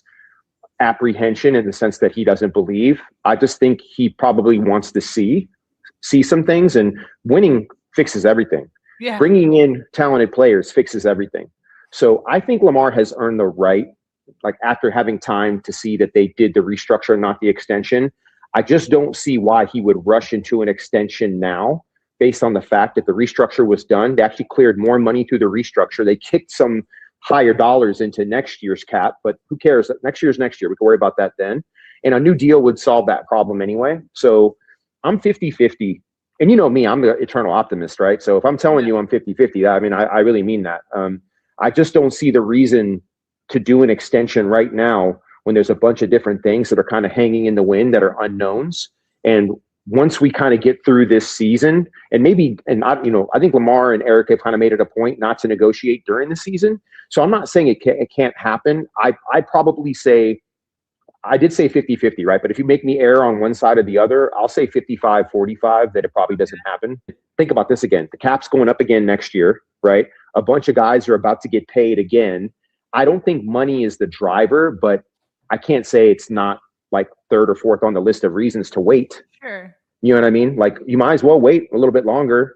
apprehension in the sense that he doesn't believe. I just think he probably wants to see some things, and winning fixes everything. Yeah. Bringing in talented players fixes everything. So I think Lamar has earned the right, after having time to see that they did the restructure, not the extension. I just don't see why he would rush into an extension now based on the fact that the restructure was done. They actually cleared more money through the restructure. They kicked some higher dollars into next year's cap, but who cares? Next year's next year. We can worry about that then. And a new deal would solve that problem anyway. So I'm 50-50. And you know me, I'm the eternal optimist, right? So if I'm telling you I'm 50-50, I mean, I really mean that. I just don't see the reason to do an extension right now when there's a bunch of different things that are kind of hanging in the wind that are unknowns. And once we kind of get through this season, I think Lamar and Eric have kind of made it a point not to negotiate during the season. So I'm not saying it can't happen. I'd probably say, I did say 50-50, right? But if you make me err on one side or the other, I'll say 55-45 that it probably doesn't happen. Think about this again. The cap's going up again next year, right? A bunch of guys are about to get paid again. I don't think money is the driver, but I can't say it's not like third or fourth on the list of reasons to wait. Sure. You know what I mean? Like, you might as well wait a little bit longer,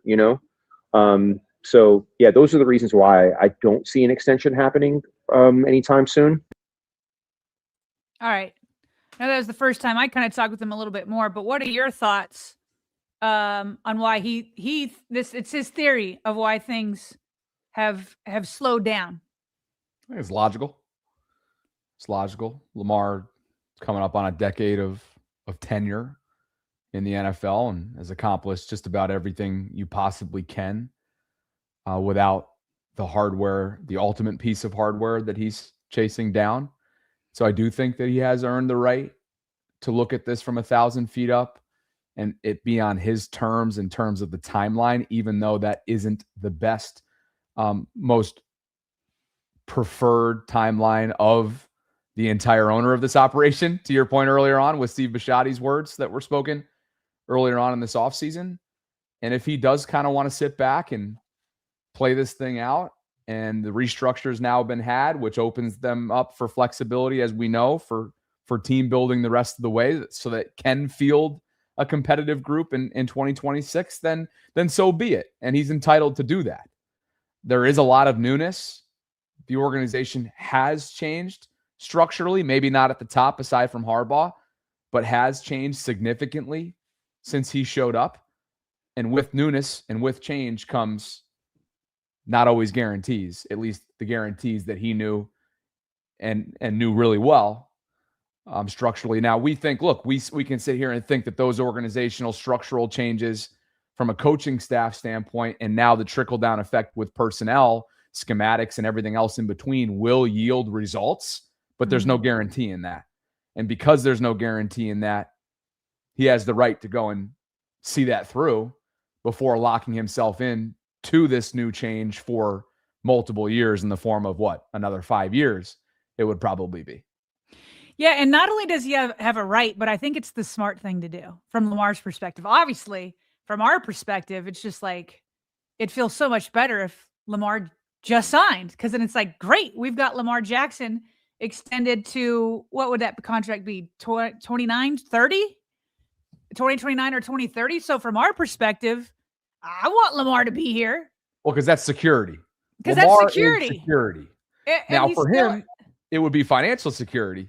So yeah, those are the reasons why I don't see an extension happening anytime soon. All right. Now that was the first time I kind of talked with him a little bit more, but what are your thoughts on why it's his theory of why things have slowed down? I think it's logical. It's logical. Lamar coming up on a decade of tenure in the NFL and has accomplished just about everything you possibly can without the hardware, the ultimate piece of hardware that he's chasing down. So I do think that he has earned the right to look at this from 1,000 feet up and it be on his terms in terms of the timeline, even though that isn't the best, most preferred timeline of the entire owner of this operation, to your point earlier on with Steve Bisciotti's words that were spoken earlier on in this offseason. And if he does kind of want to sit back and play this thing out, and the restructure has now been had, which opens them up for flexibility, as we know, for team building the rest of the way so that can field a competitive group in 2026, then so be it. And he's entitled to do that. There is a lot of newness. The organization has changed structurally, maybe not at the top aside from Harbaugh, but has changed significantly since he showed up. And with newness and with change comes not always guarantees, at least the guarantees that he knew and knew really well structurally. Now we think, look, we can sit here and think that those organizational structural changes from a coaching staff standpoint and now the trickle-down effect with personnel, schematics, and everything else in between will yield results, but there's no guarantee in that. And because there's no guarantee in that, he has the right to go and see that through before locking himself in to this new change for multiple years in the form of what? Another 5 years, it would probably be. Yeah, and not only does he have a right, but I think it's the smart thing to do from Lamar's perspective. Obviously, from our perspective, it's just like it feels so much better if Lamar just signed, because then it's like, great, we've got Lamar Jackson extended to, what would that contract be? 29, 30? 2029 or 2030. So from our perspective, I want Lamar to be here. Well, because that's security. Because that's security. Security. And now, for him, it would be financial security.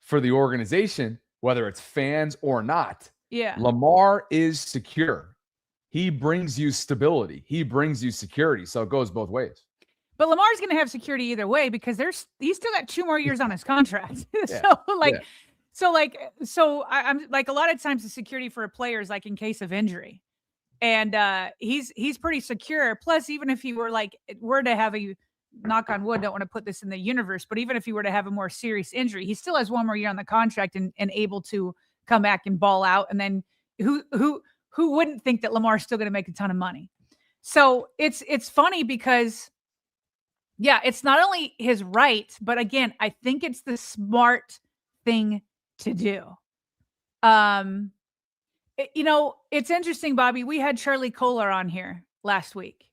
For the organization, whether it's fans or not. Yeah. Lamar is secure. He brings you stability. He brings you security. So it goes both ways. But Lamar's going to have security either way because he's still got 2 more years on his contract. Yeah. I'm like, a lot of times the security for a player is like in case of injury. And he's pretty secure. Plus, even if he were to have a, knock on wood, don't want to put this in the universe, but even if he were to have a more serious injury, he still has 1 more year on the contract and able to come back and ball out. And then who wouldn't think that Lamar's still going to make a ton of money? So it's funny because, yeah, it's not only his right, but again, I think it's the smart thing to do. It's interesting, Bobby. We had Charlie Kohler on here last week,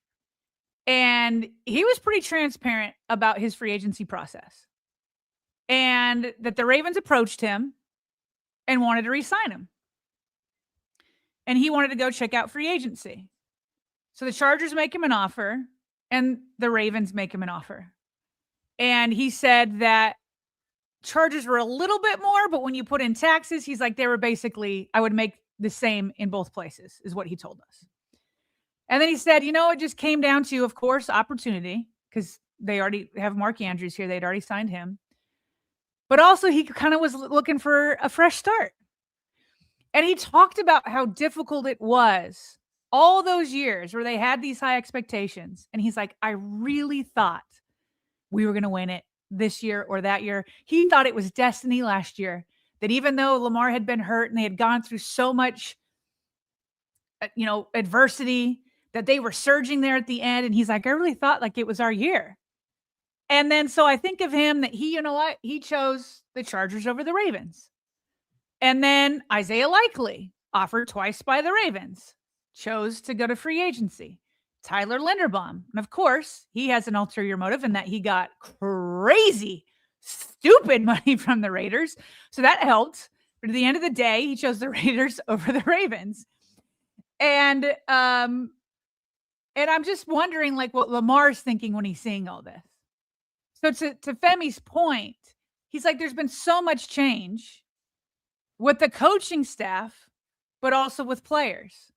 and he was pretty transparent about his free agency process, and that the Ravens approached him and wanted to re-sign him. And he wanted to go check out free agency. So the Chargers make him an offer and the Ravens make him an offer. And he said that Chargers were a little bit more, but when you put in taxes, he's like, they were basically, I would make the same in both places, is what he told us. And then he said, it just came down to, of course, opportunity, because they already have Mark Andrews here. They'd already signed him. But also he kind of was looking for a fresh start. And he talked about how difficult it was all those years where they had these high expectations. And he's like, I really thought we were going to win it this year or that year. He thought it was destiny last year, that even though Lamar had been hurt and they had gone through so much, adversity, that they were surging there at the end. And he's like, I really thought like it was our year. And then, so I think of him that he chose the Chargers over the Ravens. And then Isaiah Likely, offered twice by the Ravens, chose to go to free agency. Tyler Linderbaum. And of course, he has an ulterior motive in that he got crazy, stupid money from the Raiders. So that helped. But at the end of the day, he chose the Raiders over the Ravens. And I'm just wondering like what Lamar's thinking when he's seeing all this. So to Femi's point, he's like, there's been so much change with the coaching staff, but also with players.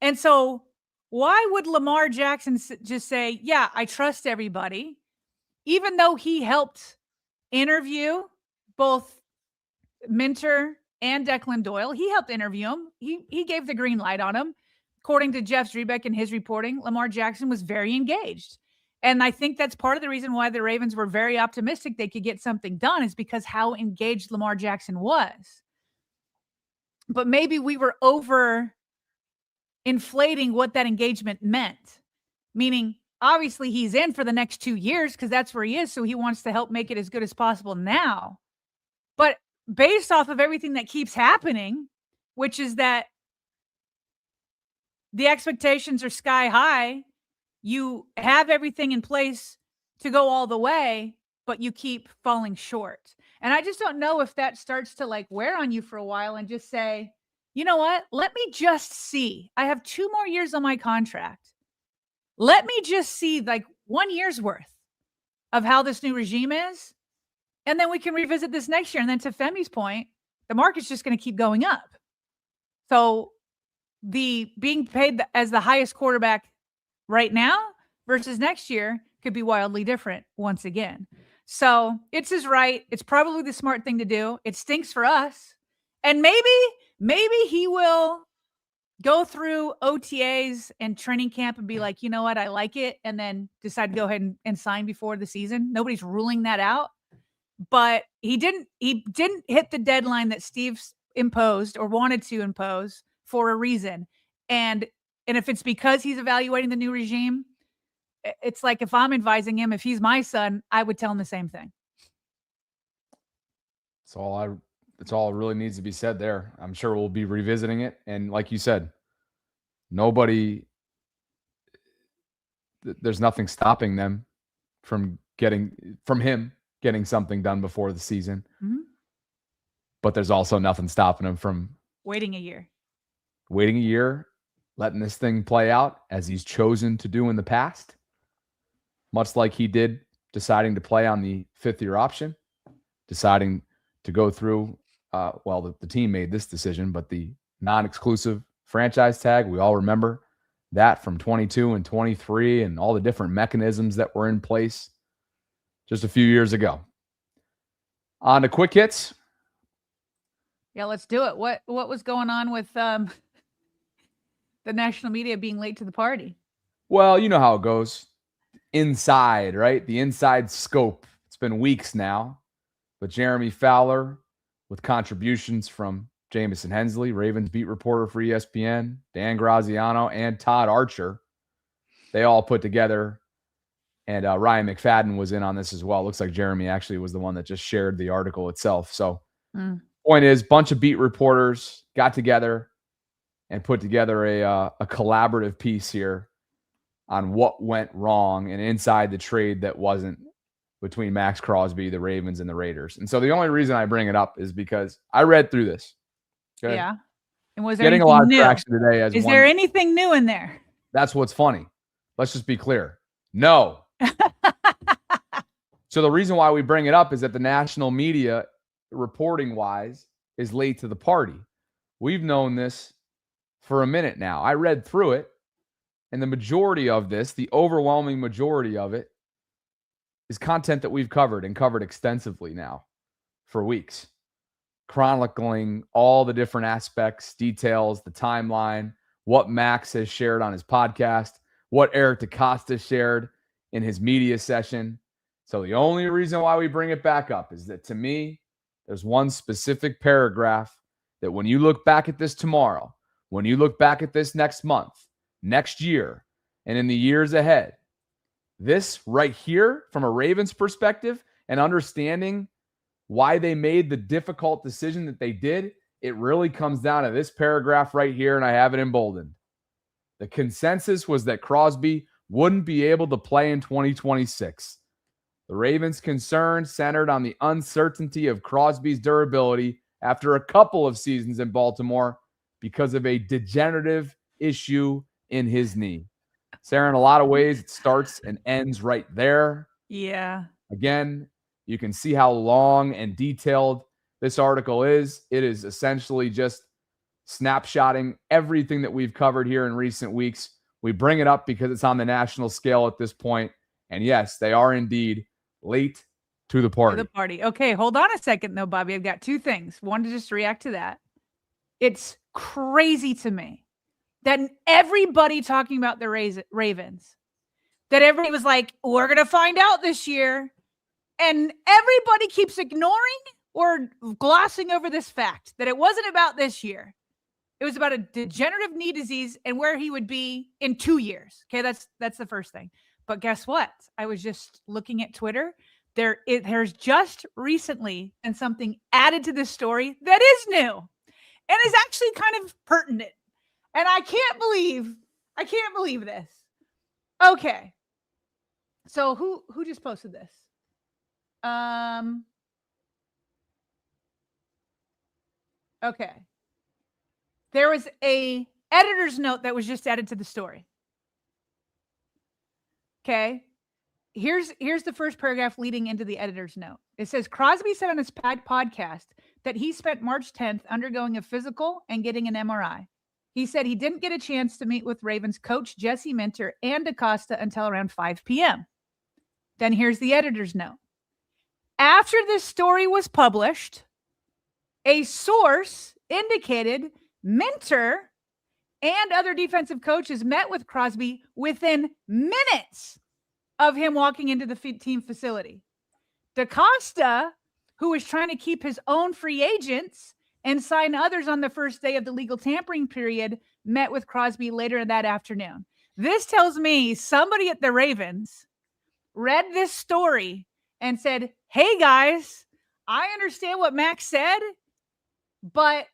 And so why would Lamar Jackson just say, yeah, I trust everybody, even though he helped interview both Minter and Declan Doyle? He helped interview him. He gave the green light on him. According to Jeff Zrebeck in his reporting, Lamar Jackson was very engaged. And I think that's part of the reason why the Ravens were very optimistic they could get something done, is because how engaged Lamar Jackson was. But maybe we were over inflating what that engagement meant. Meaning, obviously, he's in for the next 2 years because that's where he is. So he wants to help make it as good as possible now. But based off of everything that keeps happening, which is that the expectations are sky high, you have everything in place to go all the way, but you keep falling short. And I just don't know if that starts to like wear on you for a while and just say, you know what? Let me just see. I have 2 more years on my contract. Let me just see like 1 year's worth of how this new regime is. And then we can revisit this next year. And then to Femi's point, the market's just going to keep going up. So the being paid as the highest quarterback right now versus next year could be wildly different once again. So it's his right. It's probably the smart thing to do. It stinks for us. And maybe he will go through OTAs and training camp and be like, you know what, I like it. And then decide to go ahead and sign before the season. Nobody's ruling that out. But he didn't hit the deadline that Steve imposed or wanted to impose for a reason. And if it's because he's evaluating the new regime, it's like if I'm advising him, if he's my son, I would tell him the same thing. That's all really needs to be said there. I'm sure we'll be revisiting it. And like you said, there's nothing stopping them from him getting something done before the season. Mm-hmm. But there's also nothing stopping him from waiting a year, letting this thing play out as he's chosen to do in the past. Much like he did deciding to play on the 5th-year option, deciding to go through, the team made this decision, but the non-exclusive franchise tag, we all remember that from 22 and 23 and all the different mechanisms that were in place just a few years ago. On to quick hits. Yeah, let's do it. What was going on with the national media being late to the party? Well, you know how it goes. Inside, right? The inside scope. It's been weeks now. But Jeremy Fowler, with contributions from Jamison Hensley, Ravens beat reporter for ESPN, Dan Graziano, and Todd Archer, they all put together. And Ryan McFadden was in on this as well. Looks like Jeremy actually was the one that just shared the article itself. So Point is, bunch of beat reporters got together and put together a collaborative piece here on what went wrong and inside the trade that wasn't between Max Crosby, the Ravens, and the Raiders. And so the only reason I bring it up is because I read through this. Okay? Yeah. And was there getting a anything lot of new? traction today? Is there anything new in there? That's what's funny. Let's just be clear. No. So the reason why we bring it up is that the national media, reporting wise, is late to the party. We've known this for a minute now. I read through it, and the majority of this, the overwhelming majority of it, is content that we've covered and covered extensively now for weeks, chronicling all the different aspects, details, the timeline, what Max has shared on his podcast, what Eric DeCosta shared in his media session. So the only reason why we bring it back up is that, to me, there's one specific paragraph that when you look back at this tomorrow, when you look back at this next month, next year, and in the years ahead, this right here, from a Ravens perspective and understanding why they made the difficult decision that they did, it really comes down to this paragraph right here, and I have it emboldened. The consensus was that Crosby wouldn't be able to play in 2026. The Ravens' concern centered on the uncertainty of Crosby's durability after a couple of seasons in Baltimore because of a degenerative issue in his knee. Sarah, in a lot of ways, it starts and ends right there. Yeah. Again, you can see how long and detailed this article is. It is essentially just snapshotting everything that we've covered here in recent weeks. We bring it up because it's on the national scale at this point. And yes, they are indeed late to the party. Okay, hold on a second, though, Bobby. I've got two things. One, to just react to that. It's crazy to me that everybody talking about the Ravens, that everybody was like, we're going to find out this year. And everybody keeps ignoring or glossing over this fact that it wasn't about this year. It was about a degenerative knee disease and where he would be in 2 years. Okay, that's the first thing. But guess what? I was just looking at Twitter. There's just recently been something added to this story that is new and is actually kind of pertinent. And I can't believe this. Okay. So who just posted this? Okay. There was a editor's note that was just added to the story. Okay. Here's the first paragraph leading into the editor's note. It says, Crosby said on his podcast that he spent March 10th undergoing a physical and getting an MRI. He said he didn't get a chance to meet with Ravens coach Jesse Minter and DeCosta until around 5 p.m. Then here's the editor's note. After this story was published, a source indicated Minter and other defensive coaches met with Crosby within minutes of him walking into the team facility. DeCosta, who was trying to keep his own free agents and sign others on the first day of the legal tampering period, met with Crosby later that afternoon. This tells me somebody at the Ravens read this story and said, hey guys, I understand what Max said, but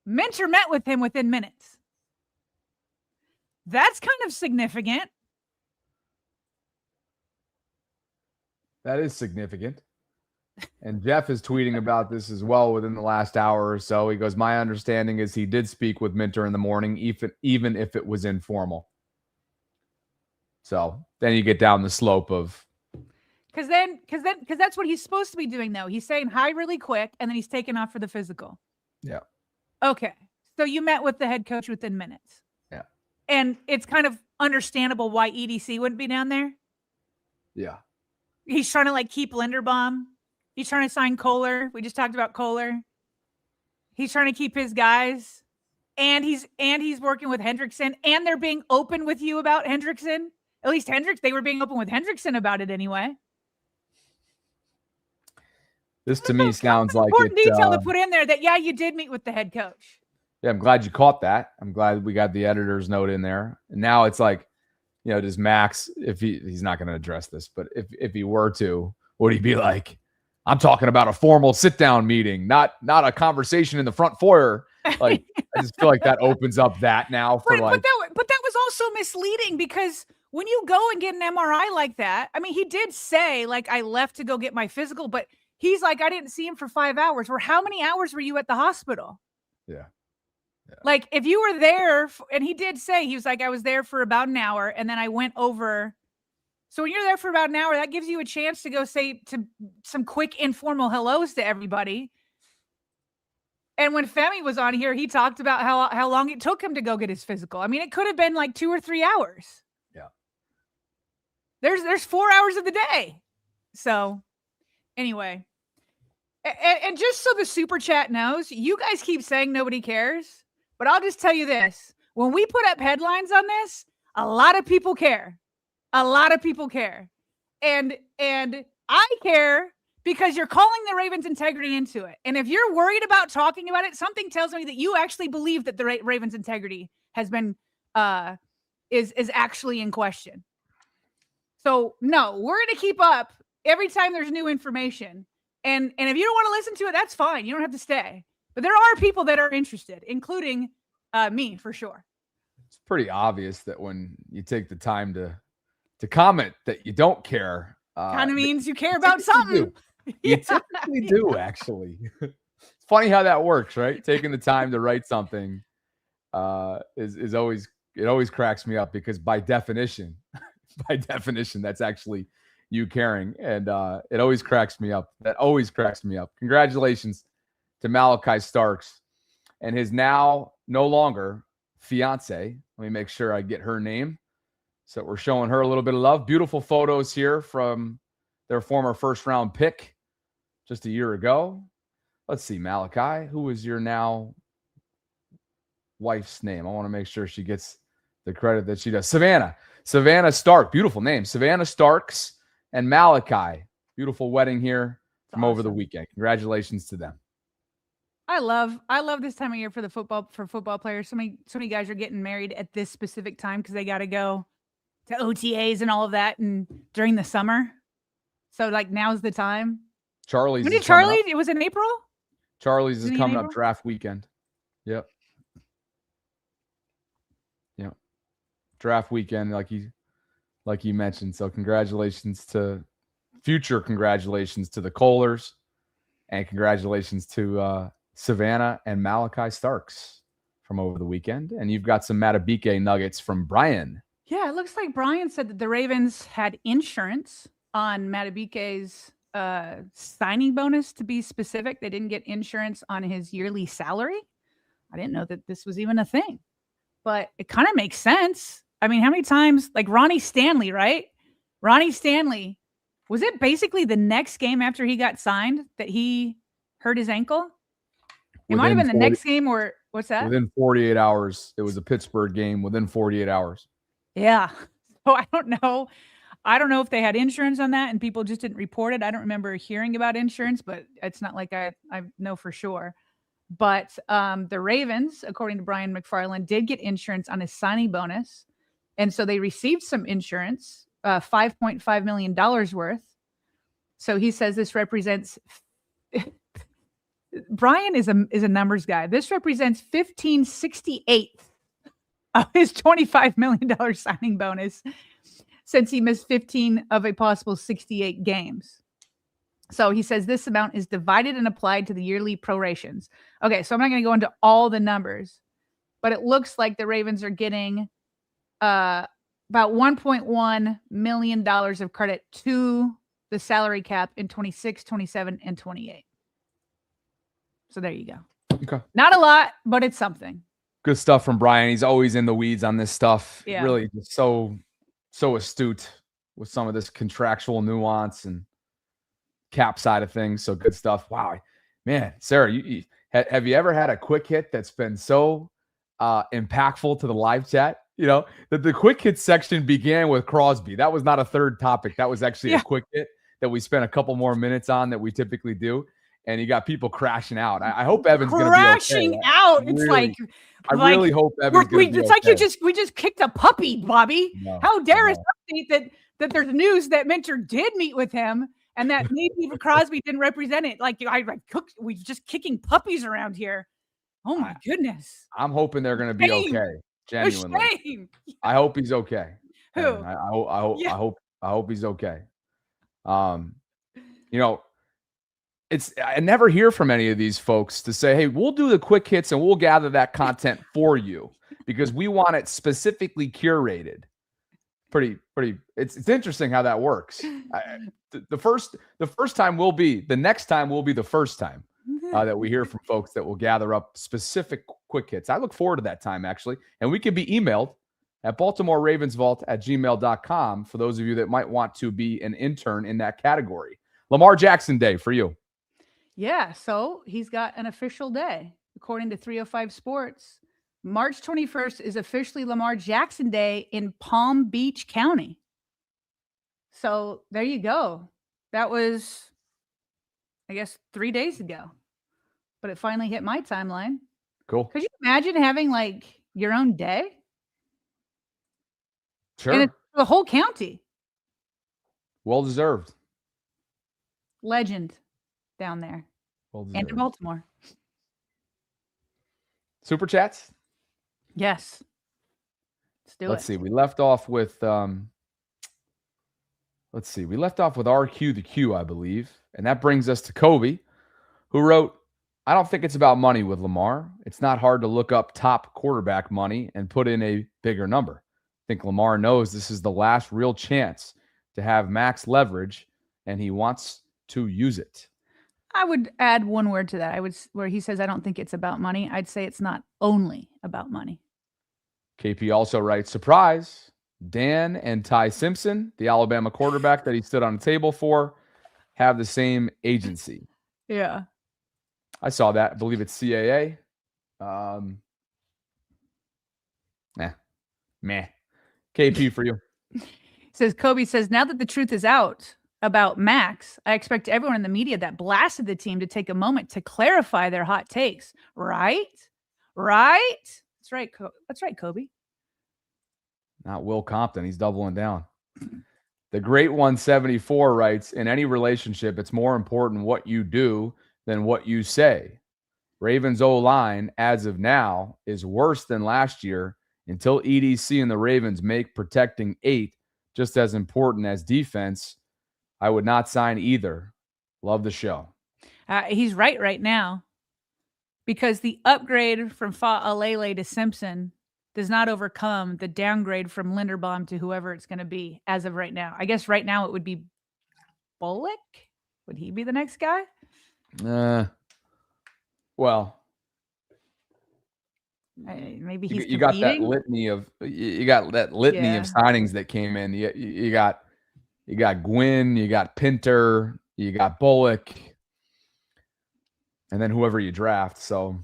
Minter met with him within minutes. That's kind of significant. That is significant. And Jeff is tweeting about this as well within the last hour or so. He goes, my understanding is he did speak with Minter in the morning, even if it was informal. So then you get down the slope of. Because that's what he's supposed to be doing, though. He's saying hi really quick, and then he's taking off for the physical. Yeah. Okay. So you met with the head coach within minutes. Yeah. And it's kind of understandable why EDC wouldn't be down there. Yeah. He's trying to keep Linderbaum. He's trying to sign Kohler. We just talked about Kohler. He's trying to keep his guys. And he's working with Hendrickson. And they're being open with you about Hendrickson. At least they were being open with Hendrickson about it anyway. This to me sounds like important detail to put in there that, yeah, you did meet with the head coach. Yeah, I'm glad you caught that. I'm glad we got the editor's note in there. And now it's like, does Max, if he's not going to address this, but if he were to, would he be like, I'm talking about a formal sit-down meeting, not a conversation in the front foyer. Like, I just feel like that opens up that now for but that was also misleading because when you go and get an MRI like that, I mean, he did say, like, I left to go get my physical, but he's like, I didn't see him for 5 hours. Or how many hours were you at the hospital? Yeah. Like, if you were there, and he did say, he was like, I was there for about an hour, and then I went over. So when you're there for about an hour, that gives you a chance to go say to some quick informal hellos to everybody. And when Femi was on here, he talked about how long it took him to go get his physical. I mean, it could have been like 2 or 3 hours. Yeah. There's 4 hours of the day. So anyway, and just so the super chat knows, you guys keep saying nobody cares, but I'll just tell you this. When we put up headlines on this, a lot of people care. A lot of people care. And I care because you're calling the Ravens' integrity into it. And if you're worried about talking about it, something tells me that you actually believe that the Ravens' integrity has been is actually in question. So no, we're going to keep up every time there's new information. And if you don't want to listen to it, that's fine. You don't have to stay. But there are people that are interested, including me for sure. It's pretty obvious that when you take the time to comment that you don't care, kind of means you care about something. You typically do, actually. It's funny how that works, right? Taking the time to write something is always, it always cracks me up because by definition, that's actually you caring. And it always cracks me up. That always cracks me up. Congratulations to Malachi Starks and his now no longer fiance. Let me make sure I get her name. So we're showing her a little bit of love. Beautiful photos here from their former first-round pick just a year ago. Let's see, Malachi, who is your now wife's name? I want to make sure she gets the credit that she does. Savannah Stark. Beautiful name. Savannah Starks and Malachi. Beautiful wedding here from over the weekend. Congratulations to them. I love this time of year for football players. So many guys are getting married at this specific time because they got to go to OTAs and all of that, and during the summer. So like now's the time. Charlie's. When did Charlie? It was in April. Charlie's is coming up draft weekend. Yep. Draft weekend, like you mentioned. So congratulations to the Kohlers, and congratulations to Savannah and Malachi Starks from over the weekend. And you've got some Matabike nuggets from Brian. Yeah, it looks like Brian said that the Ravens had insurance on Matabike's signing bonus, to be specific. They didn't get insurance on his yearly salary. I didn't know that this was even a thing, but it kind of makes sense. I mean, how many times, like Ronnie Stanley, right? Ronnie Stanley, was it basically the next game after he got signed that he hurt his ankle? It might have been the next game, or what's that? Within 48 hours. It was a Pittsburgh game within 48 hours. Yeah. So I don't know. I don't know if they had insurance on that and people just didn't report it. I don't remember hearing about insurance, but it's not like I know for sure. But the Ravens, according to Brian McFarland, did get insurance on his signing bonus. And so they received some insurance, $5.5 million worth. So he says this represents Brian is a numbers guy. This represents 15/68 of his $25 million signing bonus since he missed 15 of a possible 68 games. So he says this amount is divided and applied to the yearly prorations. Okay, so I'm not going to go into all the numbers, but it looks like the Ravens are getting about $1.1 million of credit to the salary cap in 26, 27, and 28. So there you go. Okay. Not a lot, but it's something. Good stuff from Brian. He's always in the weeds on this stuff. Yeah. Really just so astute with some of this contractual nuance and cap side of things. So good stuff. Wow. Man, Sarah, have you ever had a quick hit that's been so impactful to the live chat? You know, that the quick hit section began with Crosby. That was not a third topic. That was actually a quick hit that we spent a couple more minutes on that we typically do. And you got people crashing out. I hope Evan's going to be okay. Crashing out. It's I really hope Evan's going to be it's okay. like we just kicked a puppy, Bobby. No, How dare us update that there's news that Minter did meet with him And that maybe Crosby didn't represent it. Like we just kicking puppies around here. Oh my goodness. I'm hoping they're going to be okay. Genuinely. Shame. I hope he's okay. Who? Evan. I hope he's okay. I never hear from any of these folks to say, hey, we'll do the quick hits and we'll gather that content for you because we want it specifically curated. Pretty. It's interesting how that works. The first time will be the next time will be the first time that we hear from folks that will gather up specific quick hits. I look forward to that time, actually. And we can be emailed at BaltimoreRavensVault@gmail.com for those of you that might want to be an intern in that category. Lamar Jackson Day for you. Yeah, so he's got an official day. According to 305 Sports, March 21st is officially Lamar Jackson Day in Palm Beach County. So there you go. That was, I guess, 3 days ago. But it finally hit my timeline. Cool. Could you imagine having like your own day? Sure. And it's the whole county. Well deserved. Legend down there. Well And deserved. in Baltimore. Super chats? Yes. Let's see. We left off with RQ the Q, I believe. And that brings us to Kobe, who wrote, I don't think it's about money with Lamar. It's not hard to look up top quarterback money and put in a bigger number. I think Lamar knows this is the last real chance to have max leverage, and he wants to use it. I would add one word to that. Where he says, I don't think it's about money. I'd say it's not only about money. KP also writes, surprise, Dan and Ty Simpson, the Alabama quarterback that he stood on a table for, have the same agency. Yeah. I saw that. I believe it's CAA. Meh. KP for you. Says Kobe says, now that the truth is out about Max, I expect everyone in the media that blasted the team to take a moment to clarify their hot takes. Right? That's right. That's right, Kobe. Not Will Compton. He's doubling down. The Great 174 writes, in any relationship, it's more important what you do than what you say. Ravens O-line, as of now, is worse than last year until EDC and the Ravens make protecting 8 just as important as defense. I would not sign either. Love the show. He's right now, because the upgrade from Fa'alele to Simpson does not overcome the downgrade from Linderbaum to whoever it's going to be as of right now. I guess right now it would be Bullock. Would he be the next guy? Well, maybe he's you got that litany of signings that came in. You got Gwynn, you got Pinter, you got Bullock, and then whoever you draft. So,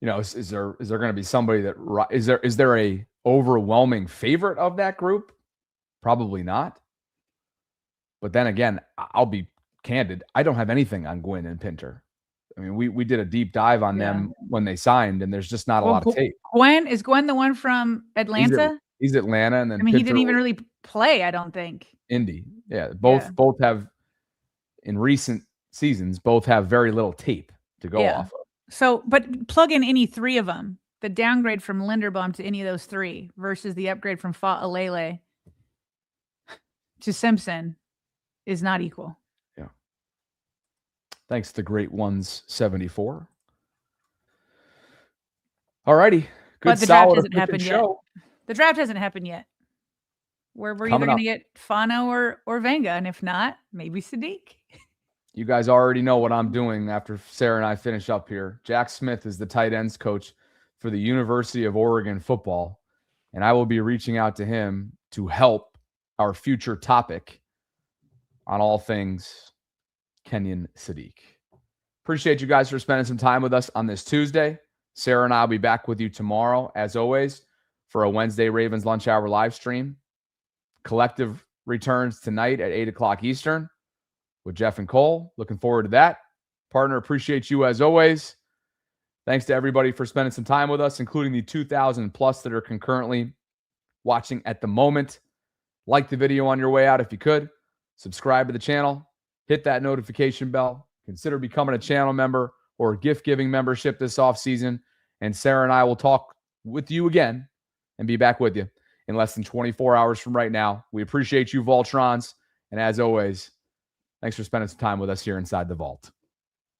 is there going to be somebody that is there a overwhelming favorite of that group? Probably not. But then again, I'll be candid. I don't have anything on Gwynn and Pinter. I mean, we did a deep dive on them when they signed, and there's just not a lot of tape. Is Gwynn the one from Atlanta? He's Atlanta, and then Pinter, he didn't even really play, I don't think. Indy. Yeah, both have, in recent seasons, both have very little tape to go off of. So, but plug in any three of them. The downgrade from Linderbaum to any of those three versus the upgrade from Fa'alele to Simpson is not equal. Yeah. Thanks to the Great Ones 74. All righty. But the draft hasn't happened yet. The draft hasn't happened yet. We're either going to get Fano or Venga, and if not, maybe Sadiq. You guys already know what I'm doing after Sarah and I finish up here. Jack Smith is the tight ends coach for the University of Oregon football, and I will be reaching out to him to help our future topic on all things Kenyon Sadiq. Appreciate you guys for spending some time with us on this Tuesday. Sarah and I will be back with you tomorrow, as always, for a Wednesday Ravens Lunch Hour live stream. Collective returns tonight at 8 o'clock Eastern with Jeff and Cole. Looking forward to that. Partner, appreciate you as always. Thanks to everybody for spending some time with us, including the 2,000 plus that are concurrently watching at the moment. Like the video on your way out if you could. subscribe to the channel, hit that notification bell, consider becoming a channel member or a gift-giving membership this offseason, and Sarah and I will talk with you again and be back with you in less than 24 hours from right now. We appreciate you, Vaultrons, and as always, thanks for spending some time with us here inside the Vault.